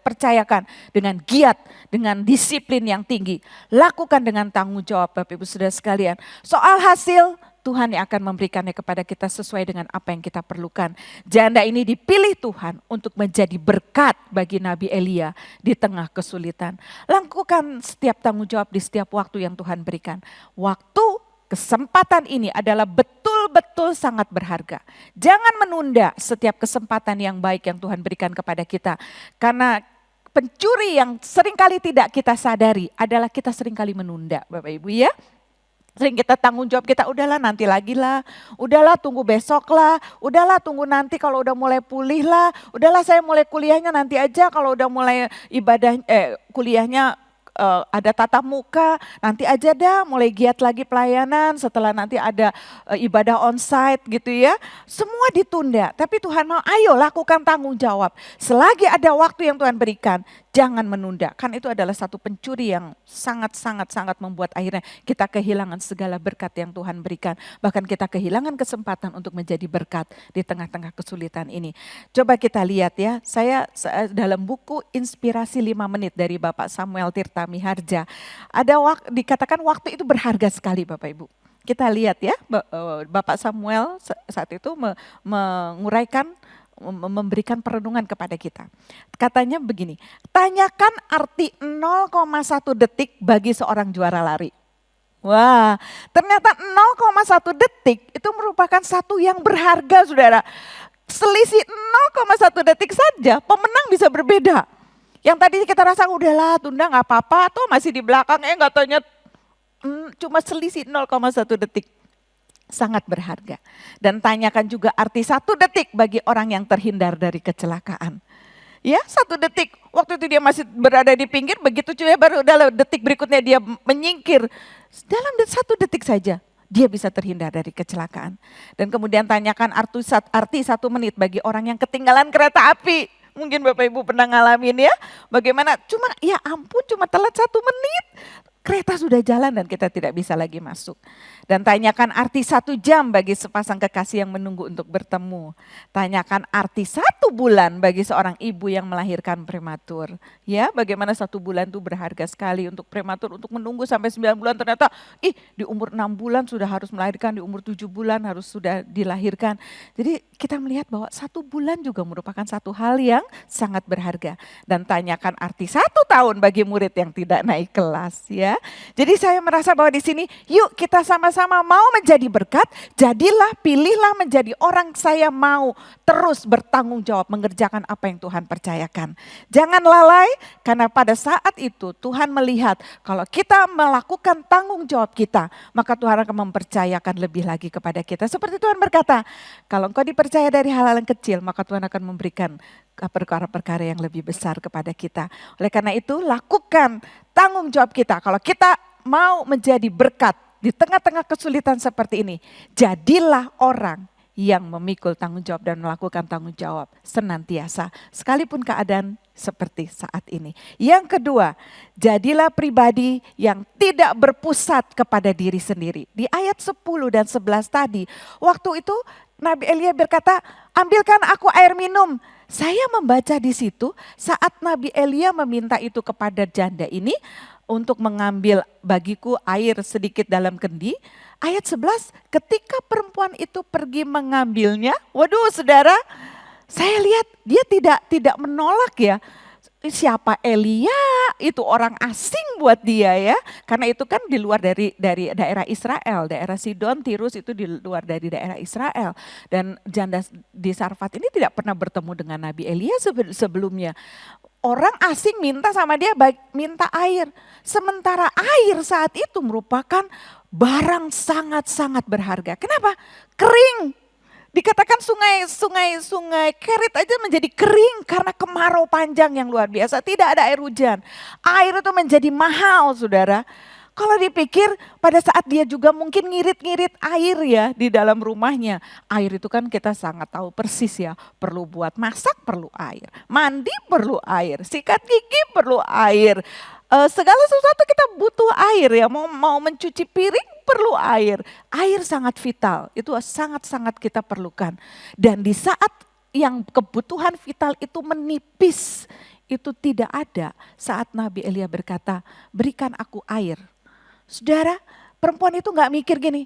percayakan dengan giat, dengan disiplin yang tinggi. Lakukan dengan tanggung jawab Bapak Ibu Saudara sekalian. Soal hasil, Tuhan yang akan memberikannya kepada kita sesuai dengan apa yang kita perlukan. Janda ini dipilih Tuhan untuk menjadi berkat bagi Nabi Elia di tengah kesulitan. Lakukan setiap tanggung jawab di setiap waktu yang Tuhan berikan. Waktu, kesempatan ini adalah betul-betul sangat berharga. Jangan menunda setiap kesempatan yang baik yang Tuhan berikan kepada kita. Karena pencuri yang seringkali tidak kita sadari adalah kita seringkali menunda Bapak Ibu ya. Sering kita tanggung jawab kita, udahlah nanti lagi lah, udahlah tunggu besok lah, udahlah tunggu nanti kalau udah mulai pulih lah, udahlah saya mulai kuliahnya nanti aja kalau udah mulai kuliahnya ada tatap muka, nanti aja dah mulai giat lagi pelayanan setelah nanti ada ibadah onsite gitu ya. Semua ditunda, tapi Tuhan mau ayo lakukan tanggung jawab. Selagi ada waktu yang Tuhan berikan, jangan menunda. Kan itu adalah satu pencuri yang sangat membuat akhirnya kita kehilangan segala berkat yang Tuhan berikan. Bahkan kita kehilangan kesempatan untuk menjadi berkat di tengah-tengah kesulitan ini. Coba kita lihat ya, saya dalam buku Inspirasi 5 Menit dari Bapak Samuel Tirta Miharja, ada dikatakan waktu itu berharga sekali Bapak Ibu. Kita lihat ya, Bapak Samuel saat itu menguraikan, memberikan perenungan kepada kita. Katanya begini, tanyakan arti 0,1 detik bagi seorang juara lari. Wah, ternyata 0,1 detik itu merupakan satu yang berharga saudara. Selisih 0,1 detik saja pemenang bisa berbeda. Yang tadi kita rasa udahlah tunda gak apa-apa, atau masih di belakang gak taunya cuma selisih 0,1 detik. Sangat berharga. Dan tanyakan juga arti 1 detik bagi orang yang terhindar dari kecelakaan. Ya 1 detik, waktu itu dia masih berada di pinggir, begitu juga baru dalam detik berikutnya dia menyingkir. Dalam 1 detik saja dia bisa terhindar dari kecelakaan. Dan kemudian tanyakan arti 1 menit bagi orang yang ketinggalan kereta api. Mungkin Bapak Ibu pernah ngalamin ya, bagaimana cuma ya ampun cuma telat 1 menit. Kereta sudah jalan dan kita tidak bisa lagi masuk. Dan tanyakan arti 1 jam bagi sepasang kekasih yang menunggu untuk bertemu. Tanyakan arti 1 bulan bagi seorang ibu yang melahirkan prematur. Ya, bagaimana 1 bulan itu berharga sekali untuk prematur, untuk menunggu sampai 9 bulan. Ternyata di umur 6 bulan sudah harus melahirkan, di umur 7 bulan harus sudah dilahirkan. Jadi kita melihat bahwa 1 bulan juga merupakan satu hal yang sangat berharga. Dan tanyakan arti 1 tahun bagi murid yang tidak naik kelas ya. Jadi saya merasa bahwa di sini yuk kita sama-sama mau menjadi berkat, jadilah, pilihlah menjadi orang saya mau terus bertanggung jawab mengerjakan apa yang Tuhan percayakan. Jangan lalai karena pada saat itu Tuhan melihat kalau kita melakukan tanggung jawab kita, maka Tuhan akan mempercayakan lebih lagi kepada kita. Seperti Tuhan berkata, kalau engkau dipercaya dari hal-hal yang kecil, maka Tuhan akan memberikan perkara-perkara yang lebih besar kepada kita. Oleh karena itu lakukan tanggung jawab kita. Kalau kita mau menjadi berkat di tengah-tengah kesulitan seperti ini, jadilah orang yang memikul tanggung jawab dan melakukan tanggung jawab senantiasa. Sekalipun keadaan seperti saat ini. Yang kedua, jadilah pribadi yang tidak berpusat kepada diri sendiri. Di ayat 10 dan 11 tadi, waktu itu Nabi Elia berkata, ambilkan aku air minum. Saya membaca di situ saat Nabi Elia meminta itu kepada janda ini untuk mengambil bagiku air sedikit dalam kendi. Ayat 11, ketika perempuan itu pergi mengambilnya, waduh saudara, saya lihat dia tidak menolak ya. Siapa Elia? Itu orang asing buat dia ya. Karena itu kan di luar dari daerah Israel, daerah Sidon, Tirus itu di luar dari daerah Israel. Dan janda di Sarfat ini tidak pernah bertemu dengan Nabi Elia sebelumnya. Orang asing minta sama dia minta air. Sementara air saat itu merupakan barang sangat-sangat berharga. Kenapa? Kering. Dikatakan sungai Kerit aja menjadi kering karena kemarau panjang yang luar biasa. Tidak ada air hujan. Air itu menjadi mahal saudara. Kalau dipikir pada saat dia juga mungkin ngirit-ngirit air ya di dalam rumahnya. Air itu kan kita sangat tahu persis ya. Perlu buat masak perlu air. Mandi perlu air. Sikat gigi perlu air. Segala sesuatu kita butuh air ya. Mau mencuci piring perlu air. Air sangat vital, itu sangat-sangat kita perlukan. Dan di saat yang kebutuhan vital itu menipis, itu tidak ada saat Nabi Elia berkata, berikan aku air. Saudara, perempuan itu gak mikir gini,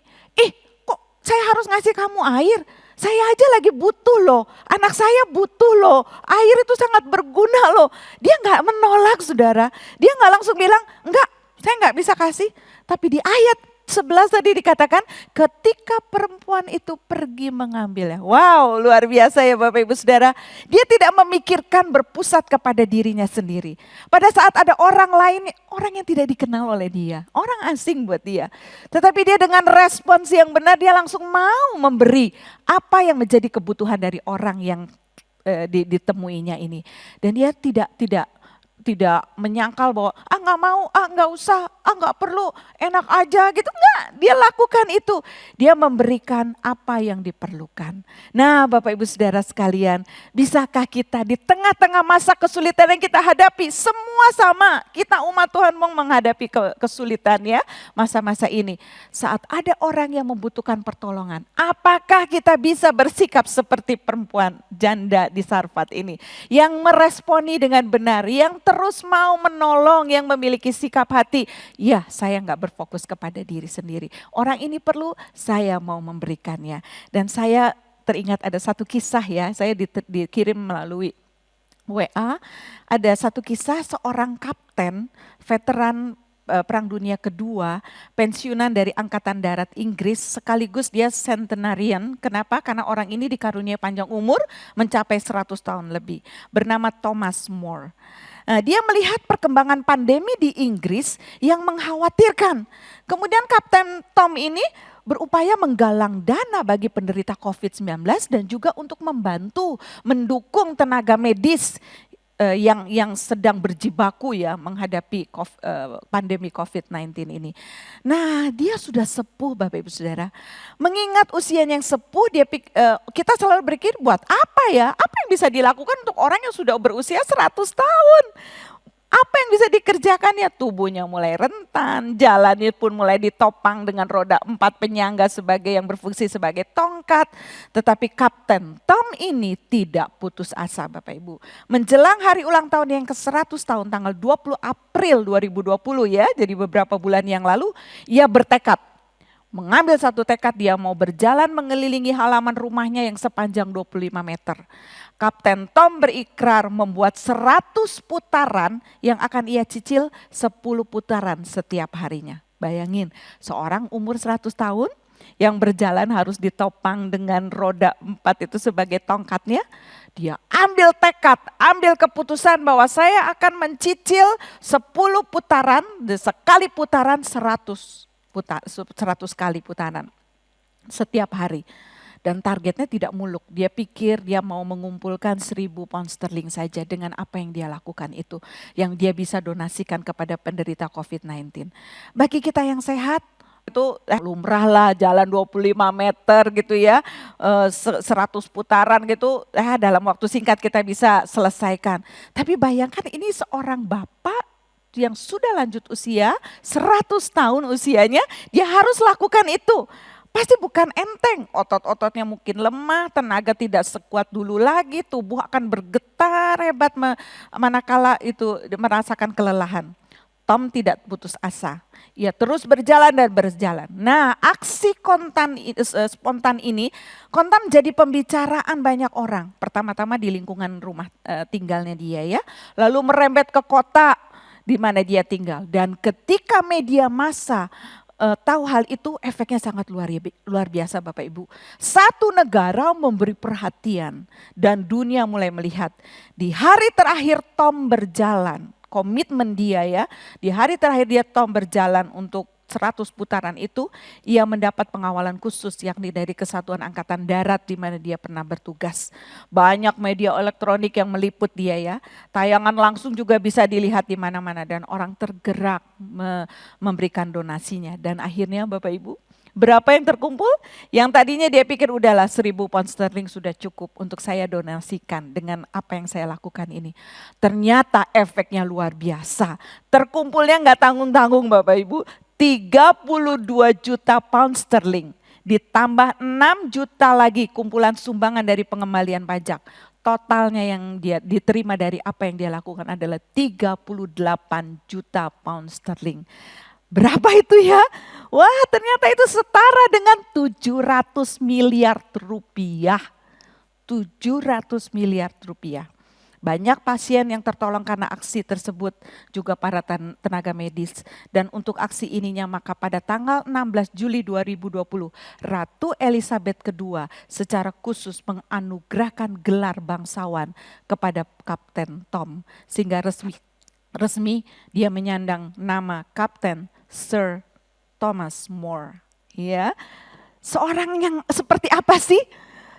kok saya harus ngasih kamu air? Saya aja lagi butuh loh, anak saya butuh loh, air itu sangat berguna loh. Dia gak menolak saudara, dia gak langsung bilang, enggak saya gak bisa kasih. Tapi di ayat 11 tadi dikatakan ketika perempuan itu pergi mengambilnya. Wow, luar biasa ya Bapak Ibu Saudara. Dia tidak memikirkan berpusat kepada dirinya sendiri. Pada saat ada orang lain, orang yang tidak dikenal oleh dia. Orang asing buat dia. Tetapi dia dengan respons yang benar, dia langsung mau memberi apa yang menjadi kebutuhan dari orang yang ditemuinya ini. Dan dia tidak tidak menyangkal bahwa nggak mau, nggak usah, nggak perlu, enak aja gitu. Enggak, dia lakukan itu. Dia memberikan apa yang diperlukan. Nah Bapak Ibu Saudara sekalian, bisakah kita di tengah-tengah masa kesulitan yang kita hadapi, semua sama, kita umat Tuhan mau menghadapi kesulitan ya, masa-masa ini. Saat ada orang yang membutuhkan pertolongan, apakah kita bisa bersikap seperti perempuan janda di Sarfat ini, yang meresponi dengan benar, yang terus mau menolong, yang memiliki sikap hati, ya saya nggak berfokus kepada diri sendiri. Orang ini perlu, saya mau memberikannya. Dan saya teringat ada satu kisah ya, saya dikirim melalui WA, ada satu kisah seorang kapten veteran Perang Dunia Kedua, pensiunan dari Angkatan Darat Inggris, sekaligus dia centenarian. Kenapa? Karena orang ini dikaruniai panjang umur mencapai 100 tahun lebih. Bernama Thomas More. Dia melihat perkembangan pandemi di Inggris yang mengkhawatirkan. Kemudian Kapten Tom ini berupaya menggalang dana bagi penderita COVID-19 dan juga untuk membantu, mendukung tenaga medis yang sedang berjibaku ya menghadapi pandemi COVID-19 ini. Nah, dia sudah sepuh Bapak Ibu Saudara. Mengingat usianya yang sepuh, kita selalu berpikir buat apa ya? Apa yang bisa dilakukan untuk orang yang sudah berusia 100 tahun? Apa yang bisa dikerjakan ya? Tubuhnya mulai rentan, jalannya pun mulai ditopang dengan roda 4 penyangga yang berfungsi sebagai tongkat. Tetapi Kapten Tom ini tidak putus asa Bapak Ibu. Menjelang hari ulang tahun yang ke-100 tahun tanggal 20 April 2020 ya, jadi beberapa bulan yang lalu, ia bertekad. Mengambil satu tekad, dia mau berjalan mengelilingi halaman rumahnya yang sepanjang 25 meter. Kapten Tom berikrar membuat 100 putaran yang akan ia cicil 10 putaran setiap harinya. Bayangin, seorang umur 100 tahun yang berjalan harus ditopang dengan roda 4 itu sebagai tongkatnya. Dia ambil tekad, ambil keputusan bahwa saya akan mencicil 10 putaran, sekali putaran 100 kali putaran setiap hari. Dan targetnya tidak muluk. Dia pikir dia mau mengumpulkan 1.000 pound sterling saja dengan apa yang dia lakukan itu. Yang dia bisa donasikan kepada penderita COVID-19. Bagi kita yang sehat, itu lumrah lah jalan 25 meter gitu ya. 100 putaran gitu, dalam waktu singkat kita bisa selesaikan. Tapi bayangkan ini seorang bapak yang sudah lanjut usia, 100 tahun usianya, dia harus lakukan itu. Pasti bukan enteng, otot-ototnya mungkin lemah, tenaga tidak sekuat dulu lagi, tubuh akan bergetar hebat manakala itu merasakan kelelahan. Tom tidak putus asa, ia terus berjalan dan berjalan. Nah, aksi spontan ini kontan menjadi pembicaraan banyak orang. Pertama-tama di lingkungan rumah tinggalnya dia ya, lalu merembet ke kota di mana dia tinggal. Dan ketika media massa tahu hal itu, efeknya sangat luar biasa Bapak Ibu. Satu negara memberi perhatian dan dunia mulai melihat. Di hari terakhir Tom berjalan, komitmen dia ya, di hari terakhir dia Tom berjalan untuk 100 putaran itu, ia mendapat pengawalan khusus yakni dari Kesatuan Angkatan Darat di mana dia pernah bertugas. Banyak media elektronik yang meliput dia ya. Tayangan langsung juga bisa dilihat di mana-mana dan orang tergerak memberikan donasinya. Dan akhirnya Bapak Ibu, berapa yang terkumpul? Yang tadinya dia pikir udahlah 1.000 pound sterling sudah cukup untuk saya donasikan dengan apa yang saya lakukan ini. Ternyata efeknya luar biasa. Terkumpulnya nggak tanggung-tanggung Bapak Ibu. 32 juta pound sterling, ditambah 6 juta lagi kumpulan sumbangan dari pengembalian pajak. Totalnya yang dia diterima dari apa yang dia lakukan adalah 38 juta pound sterling. Berapa itu ya? Wah, ternyata itu setara dengan 700 miliar rupiah. 700 miliar rupiah. Banyak pasien yang tertolong karena aksi tersebut, juga para tenaga medis. Dan untuk aksi ininya maka pada tanggal 16 Juli 2020, Ratu Elizabeth II secara khusus menganugerahkan gelar bangsawan kepada Kapten Tom. Sehingga resmi dia menyandang nama Kapten Sir Thomas More. Ya, seorang yang seperti apa sih?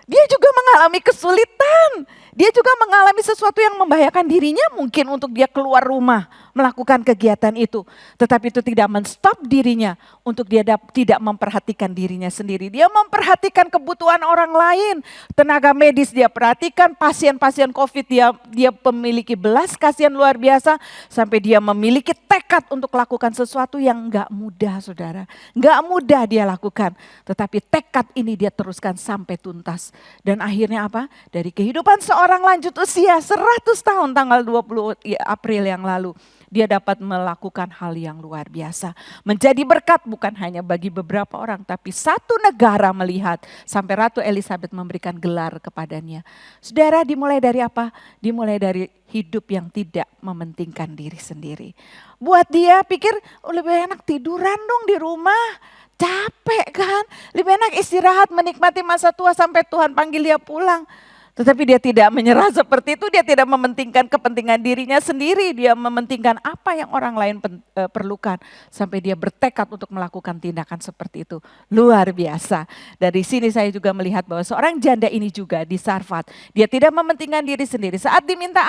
Dia juga mengalami kesulitan. Dia juga mengalami sesuatu yang membahayakan dirinya mungkin untuk dia keluar rumah melakukan kegiatan itu. Tetapi itu tidak men-stop dirinya untuk dia tidak memperhatikan dirinya sendiri. Dia memperhatikan kebutuhan orang lain. Tenaga medis dia perhatikan, pasien-pasien COVID dia memiliki belas kasihan luar biasa. Sampai dia memiliki tekad untuk lakukan sesuatu yang enggak mudah saudara. Enggak mudah dia lakukan. Tetapi tekad ini dia teruskan sampai tuntas. Dan akhirnya apa? Dari kehidupan seorang lanjut usia 100 tahun tanggal 20 April yang lalu. Dia dapat melakukan hal yang luar biasa. Menjadi berkat bukan hanya bagi beberapa orang, tapi satu negara melihat sampai Ratu Elizabeth memberikan gelar kepadanya. Saudara, dimulai dari apa? Dimulai dari hidup yang tidak mementingkan diri sendiri. Buat dia pikir lebih enak tiduran dong di rumah. Capek kan? Lebih enak istirahat menikmati masa tua sampai Tuhan panggil dia pulang. Tetapi dia tidak menyerah seperti itu, dia tidak mementingkan kepentingan dirinya sendiri, dia mementingkan apa yang orang lain perlukan. Sampai dia bertekad untuk melakukan tindakan seperti itu. Luar biasa. Dari sini saya juga melihat bahwa seorang janda ini juga di Sarfat. Dia tidak mementingkan diri sendiri. Saat diminta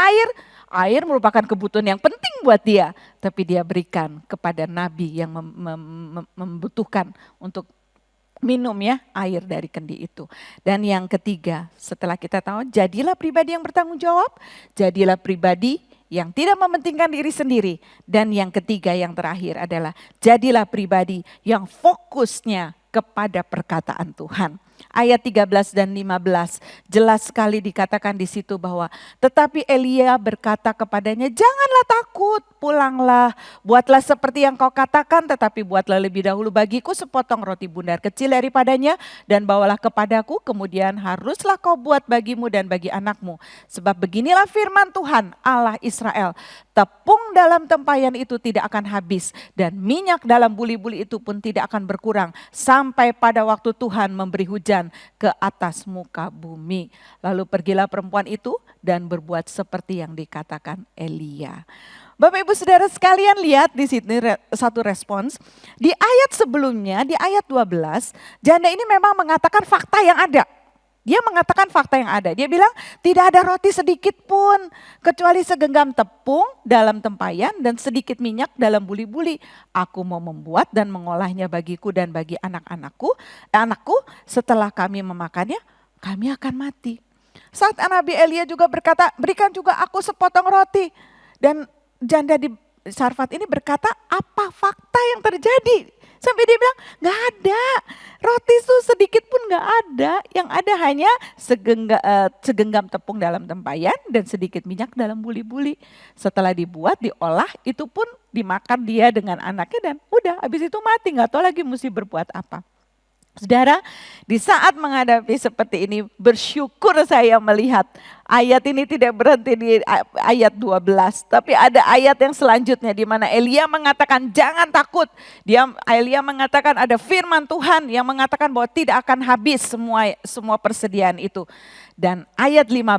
air merupakan kebutuhan yang penting buat dia. Tapi dia berikan kepada nabi yang membutuhkan untuk minum ya air dari kendi itu. Dan yang ketiga, setelah kita tahu, jadilah pribadi yang bertanggung jawab, jadilah pribadi yang tidak mementingkan diri sendiri. Dan yang ketiga, yang terakhir adalah jadilah pribadi yang fokusnya kepada perkataan Tuhan. Ayat 13 dan 15 jelas sekali dikatakan di situ bahwa tetapi Elia berkata kepadanya, janganlah takut, pulanglah, buatlah seperti yang kau katakan, tetapi buatlah lebih dahulu bagiku sepotong roti bundar kecil daripadanya dan bawalah kepadaku, kemudian haruslah kau buat bagimu dan bagi anakmu. Sebab beginilah firman Tuhan Allah Israel, tepung dalam tempayan itu tidak akan habis dan minyak dalam buli-buli itu pun tidak akan berkurang sampai pada waktu Tuhan memberi hujan ke atas muka bumi. Lalu pergilah perempuan itu dan berbuat seperti yang dikatakan Elia. Bapak Ibu Saudara sekalian, lihat di sini satu respons. Di ayat sebelumnya, di ayat 12, janda ini memang mengatakan fakta yang ada. Dia mengatakan fakta yang ada. Dia bilang tidak ada roti sedikit pun kecuali segenggam tepung dalam tempayan dan sedikit minyak dalam buli-buli. Aku mau membuat dan mengolahnya bagiku dan bagi anakku. Setelah kami memakannya, kami akan mati. Saat Nabi Elia juga berkata, berikan juga aku sepotong roti. Dan janda di Sarfat ini berkata, apa fakta yang terjadi? Sampai dia bilang, gak ada, roti itu sedikit pun gak ada. Yang ada hanya segenggam tepung dalam tempayan dan sedikit minyak dalam buli-buli. Setelah dibuat, diolah, itu pun dimakan dia dengan anaknya dan udah habis itu mati. Gak tahu lagi mesti berbuat apa. Saudara, di saat menghadapi seperti ini, bersyukur saya melihat ayat ini tidak berhenti di ayat 12. Tapi ada ayat yang selanjutnya di mana Elia mengatakan jangan takut. Elia mengatakan ada firman Tuhan yang mengatakan bahwa tidak akan habis semua persediaan itu. Dan ayat 15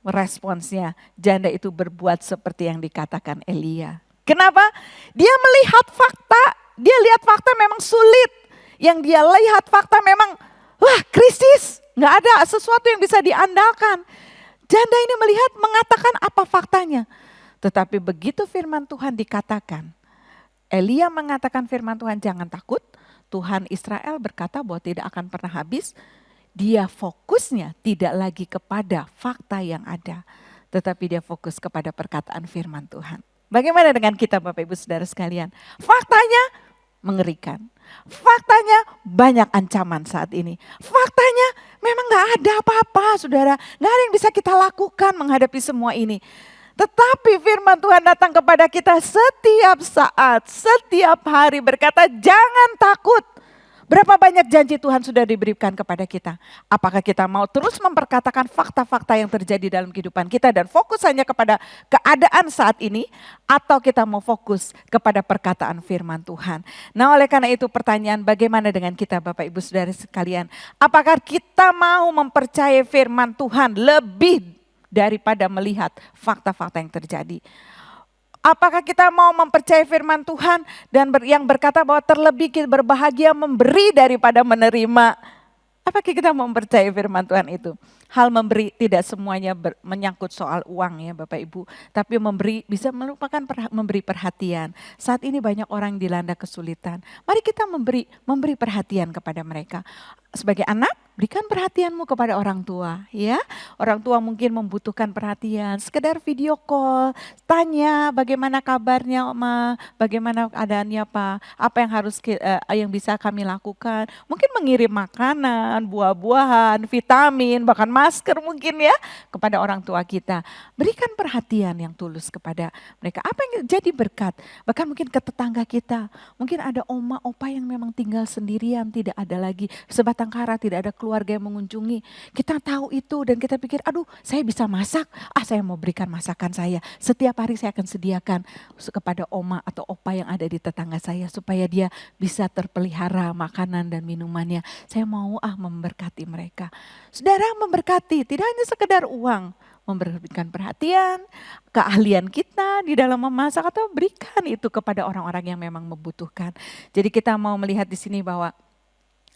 responsnya, janda itu berbuat seperti yang dikatakan Elia. Kenapa? Dia melihat fakta, dia lihat fakta memang sulit. Yang dia lihat fakta memang, wah krisis, gak ada sesuatu yang bisa diandalkan. Janda ini melihat mengatakan apa faktanya. Tetapi begitu firman Tuhan dikatakan, Elia mengatakan firman Tuhan jangan takut. Tuhan Israel berkata bahwa tidak akan pernah habis. Dia fokusnya tidak lagi kepada fakta yang ada. Tetapi dia fokus kepada perkataan firman Tuhan. Bagaimana dengan kita Bapak Ibu Saudara sekalian? Faktanya mengerikan. Faktanya banyak ancaman saat ini. Faktanya memang gak ada apa-apa saudara. Gak ada yang bisa kita lakukan menghadapi semua ini. Tetapi firman Tuhan datang kepada kita setiap saat, setiap hari berkata jangan takut. Berapa banyak janji Tuhan sudah diberikan kepada kita. Apakah kita mau terus memperkatakan fakta-fakta yang terjadi dalam kehidupan kita dan fokus hanya kepada keadaan saat ini. Atau kita mau fokus kepada perkataan firman Tuhan. Nah oleh karena itu pertanyaan bagaimana dengan kita Bapak Ibu Saudara sekalian. Apakah kita mau mempercayai firman Tuhan lebih daripada melihat fakta-fakta yang terjadi. Apakah kita mau mempercayai firman Tuhan dan yang berkata bahwa terlebih kita berbahagia memberi daripada menerima. Apakah kita mau percaya firman Tuhan itu? Hal memberi tidak semuanya menyangkut soal uang ya Bapak Ibu. Tapi memberi bisa merupakan memberi perhatian. Saat ini banyak orang dilanda kesulitan. Mari kita memberi perhatian kepada mereka. Sebagai anak, berikan perhatianmu kepada orang tua ya. Orang tua mungkin membutuhkan perhatian, sekedar video call, tanya bagaimana kabarnya Oma, bagaimana keadaannya Pak, apa yang yang bisa kami lakukan. Mungkin mengirim makanan, buah-buahan, vitamin, bahkan masker mungkin ya kepada orang tua kita. Berikan perhatian yang tulus kepada mereka. Apa yang jadi berkat? Bahkan mungkin ke tetangga kita. Mungkin ada oma, opa yang memang tinggal sendirian, tidak ada lagi sebatang kara, tidak ada keluarga yang mengunjungi. Kita tahu itu dan kita pikir, aduh saya bisa masak, saya mau berikan masakan saya. Setiap hari saya akan sediakan kepada oma atau opa yang ada di tetangga saya supaya dia bisa terpelihara makanan dan minumannya. Saya mau memberkati mereka. Saudara, memberkati tidak hanya sekedar uang, memberikan perhatian, keahlian kita di dalam memasak atau berikan itu kepada orang-orang yang memang membutuhkan. Jadi kita mau melihat di sini bahwa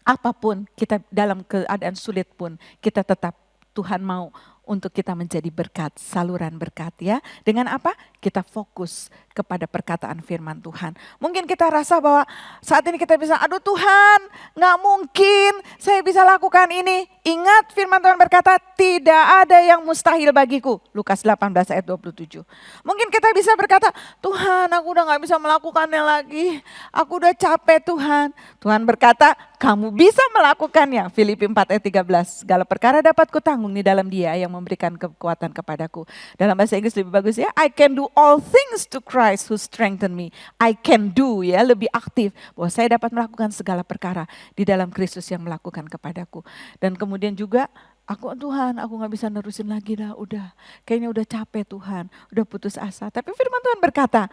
apapun kita dalam keadaan sulit pun kita tetap Tuhan mau untuk kita menjadi berkat, saluran berkat ya. Dengan apa? Kita fokus kepada perkataan firman Tuhan. Mungkin kita rasa bahwa saat ini kita bisa, aduh Tuhan gak mungkin saya bisa lakukan ini. Ingat firman Tuhan berkata, tidak ada yang mustahil bagiku. Lukas 18 ayat 27. Mungkin kita bisa berkata, Tuhan aku udah gak bisa melakukannya lagi. Aku udah capek Tuhan. Tuhan berkata, kamu bisa melakukannya. Filipi 4 ayat 13. Segala perkara dapat kutanggung di dalam Dia yang memberikan kekuatan kepadaku. Dalam bahasa Inggris lebih bagus ya. I can do all things to Christ who strengthen me. I can do ya, lebih aktif. Bahwa saya dapat melakukan segala perkara di dalam Kristus yang melakukan kepadaku. Dan kemudian juga Tuhan aku gak bisa nerusin lagi dah, udah. Kayaknya udah capek Tuhan, udah putus asa. Tapi firman Tuhan berkata,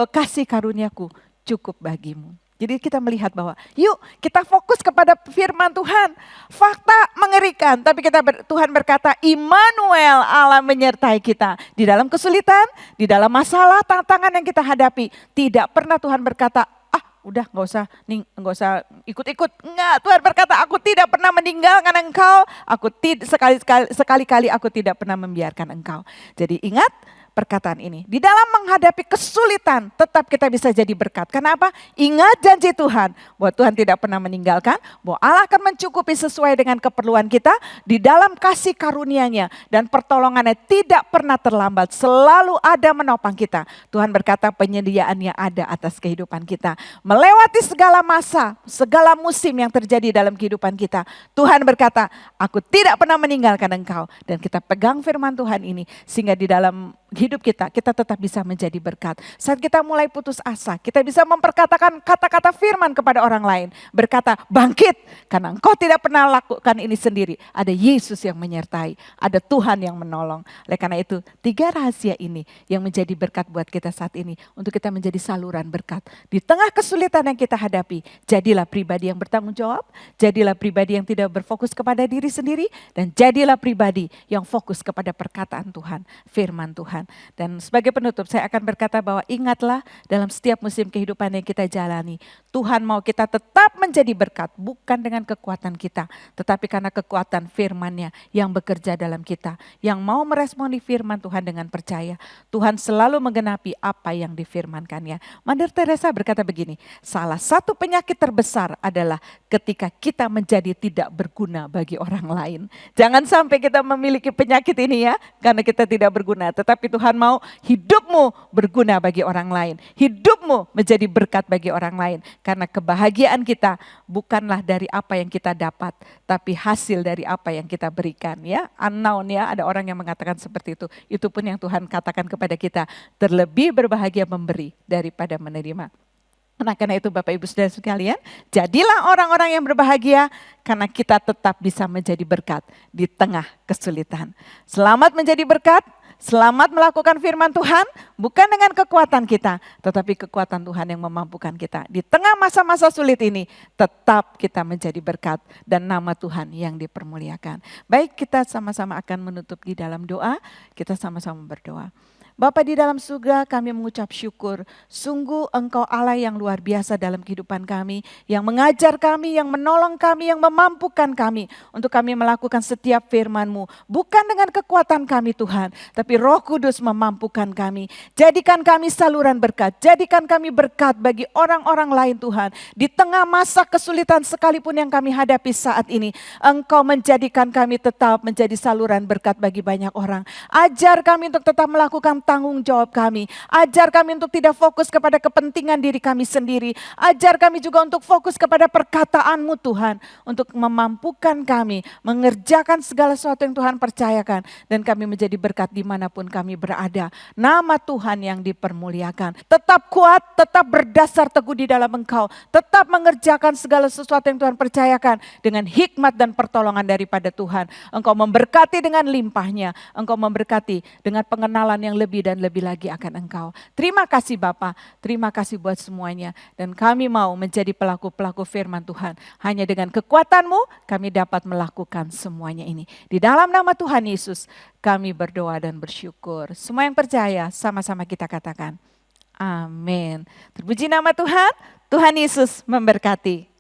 kasih karuniaku cukup bagimu. Jadi kita melihat bahwa yuk kita fokus kepada firman Tuhan. Fakta mengerikan, tapi Tuhan berkata Immanuel, Allah menyertai kita. Di dalam kesulitan, di dalam masalah, tantangan yang kita hadapi. Tidak pernah Tuhan berkata, udah nggak usah ikut-ikut. Enggak, Tuhan berkata aku tidak pernah meninggalkan engkau. Sekali-kali aku tidak pernah membiarkan engkau. Jadi ingat perkataan ini. Di dalam menghadapi kesulitan tetap kita bisa jadi berkat. Kenapa? Ingat janji Tuhan bahwa Tuhan tidak pernah meninggalkan, bahwa Allah akan mencukupi sesuai dengan keperluan kita di dalam kasih karunia-Nya dan pertolongannya tidak pernah terlambat, selalu ada menopang kita. Tuhan berkata penyediaannya ada atas kehidupan kita. Melewati segala masa, segala musim yang terjadi dalam kehidupan kita. Tuhan berkata, aku tidak pernah meninggalkan engkau. Dan kita pegang firman Tuhan ini sehingga di dalam hidup kita tetap bisa menjadi berkat. Saat kita mulai putus asa, kita bisa memperkatakan kata-kata firman kepada orang lain. Berkata, bangkit karena engkau tidak pernah lakukan ini sendiri. Ada Yesus yang menyertai, ada Tuhan yang menolong. Oleh karena itu, 3 rahasia ini yang menjadi berkat buat kita saat ini. Untuk kita menjadi saluran berkat. Di tengah kesulitan yang kita hadapi, jadilah pribadi yang bertanggung jawab, jadilah pribadi yang tidak berfokus kepada diri sendiri, dan jadilah pribadi yang fokus kepada perkataan Tuhan, firman Tuhan. Dan sebagai penutup saya akan berkata bahwa ingatlah dalam setiap musim kehidupan yang kita jalani, Tuhan mau kita tetap menjadi berkat, bukan dengan kekuatan kita, tetapi karena kekuatan firman-Nya yang bekerja dalam kita, yang mau meresponi firman Tuhan dengan percaya. Tuhan selalu menggenapi apa yang difirmankannya. Mother Teresa berkata begini, salah satu penyakit terbesar adalah ketika kita menjadi tidak berguna bagi orang lain. Jangan sampai kita memiliki penyakit ini ya, karena kita tidak berguna, tetapi Tuhan mau hidupmu berguna bagi orang lain. Hidupmu menjadi berkat bagi orang lain. Karena kebahagiaan kita bukanlah dari apa yang kita dapat, tapi hasil dari apa yang kita berikan. Ya, unknown ya, ada orang yang mengatakan seperti itu. Itu pun yang Tuhan katakan kepada kita, terlebih berbahagia memberi daripada menerima. Nah, karena itu Bapak Ibu Saudara sekalian, jadilah orang-orang yang berbahagia karena kita tetap bisa menjadi berkat di tengah kesulitan. Selamat menjadi berkat. Selamat melakukan firman Tuhan, bukan dengan kekuatan kita, tetapi kekuatan Tuhan yang memampukan kita. Di tengah masa-masa sulit ini, tetap kita menjadi berkat dan nama Tuhan yang dipermuliakan. Baik, kita sama-sama akan menutup di dalam doa, kita sama-sama berdoa. Bapa di dalam surga, kami mengucap syukur. Sungguh Engkau Allah yang luar biasa dalam kehidupan kami, yang mengajar kami, yang menolong kami, yang memampukan kami untuk kami melakukan setiap firman-Mu. Bukan dengan kekuatan kami Tuhan, tapi Roh Kudus memampukan kami. Jadikan kami saluran berkat, jadikan kami berkat bagi orang-orang lain Tuhan. Di tengah masa kesulitan sekalipun yang kami hadapi saat ini, Engkau menjadikan kami tetap menjadi saluran berkat bagi banyak orang. Ajar kami untuk tetap melakukan tanggung jawab kami. Ajar kami untuk tidak fokus kepada kepentingan diri kami sendiri. Ajar kami juga untuk fokus kepada perkataan-Mu Tuhan. Untuk memampukan kami mengerjakan segala sesuatu yang Tuhan percayakan. Dan kami menjadi berkat dimanapun kami berada. Nama Tuhan yang dipermuliakan. Tetap kuat, tetap berdasar teguh di dalam Engkau. Tetap mengerjakan segala sesuatu yang Tuhan percayakan. Dengan hikmat dan pertolongan daripada Tuhan. Engkau memberkati dengan limpahnya. Engkau memberkati dengan pengenalan yang lebih dan lebih lagi akan Engkau. Terima kasih Bapa, terima kasih buat semuanya. Dan kami mau menjadi pelaku-pelaku firman Tuhan. Hanya dengan kekuatan-Mu kami dapat melakukan semuanya ini. Di dalam nama Tuhan Yesus kami berdoa dan bersyukur. Semua yang percaya sama-sama kita katakan amin. Terpuji nama Tuhan, Tuhan Yesus memberkati.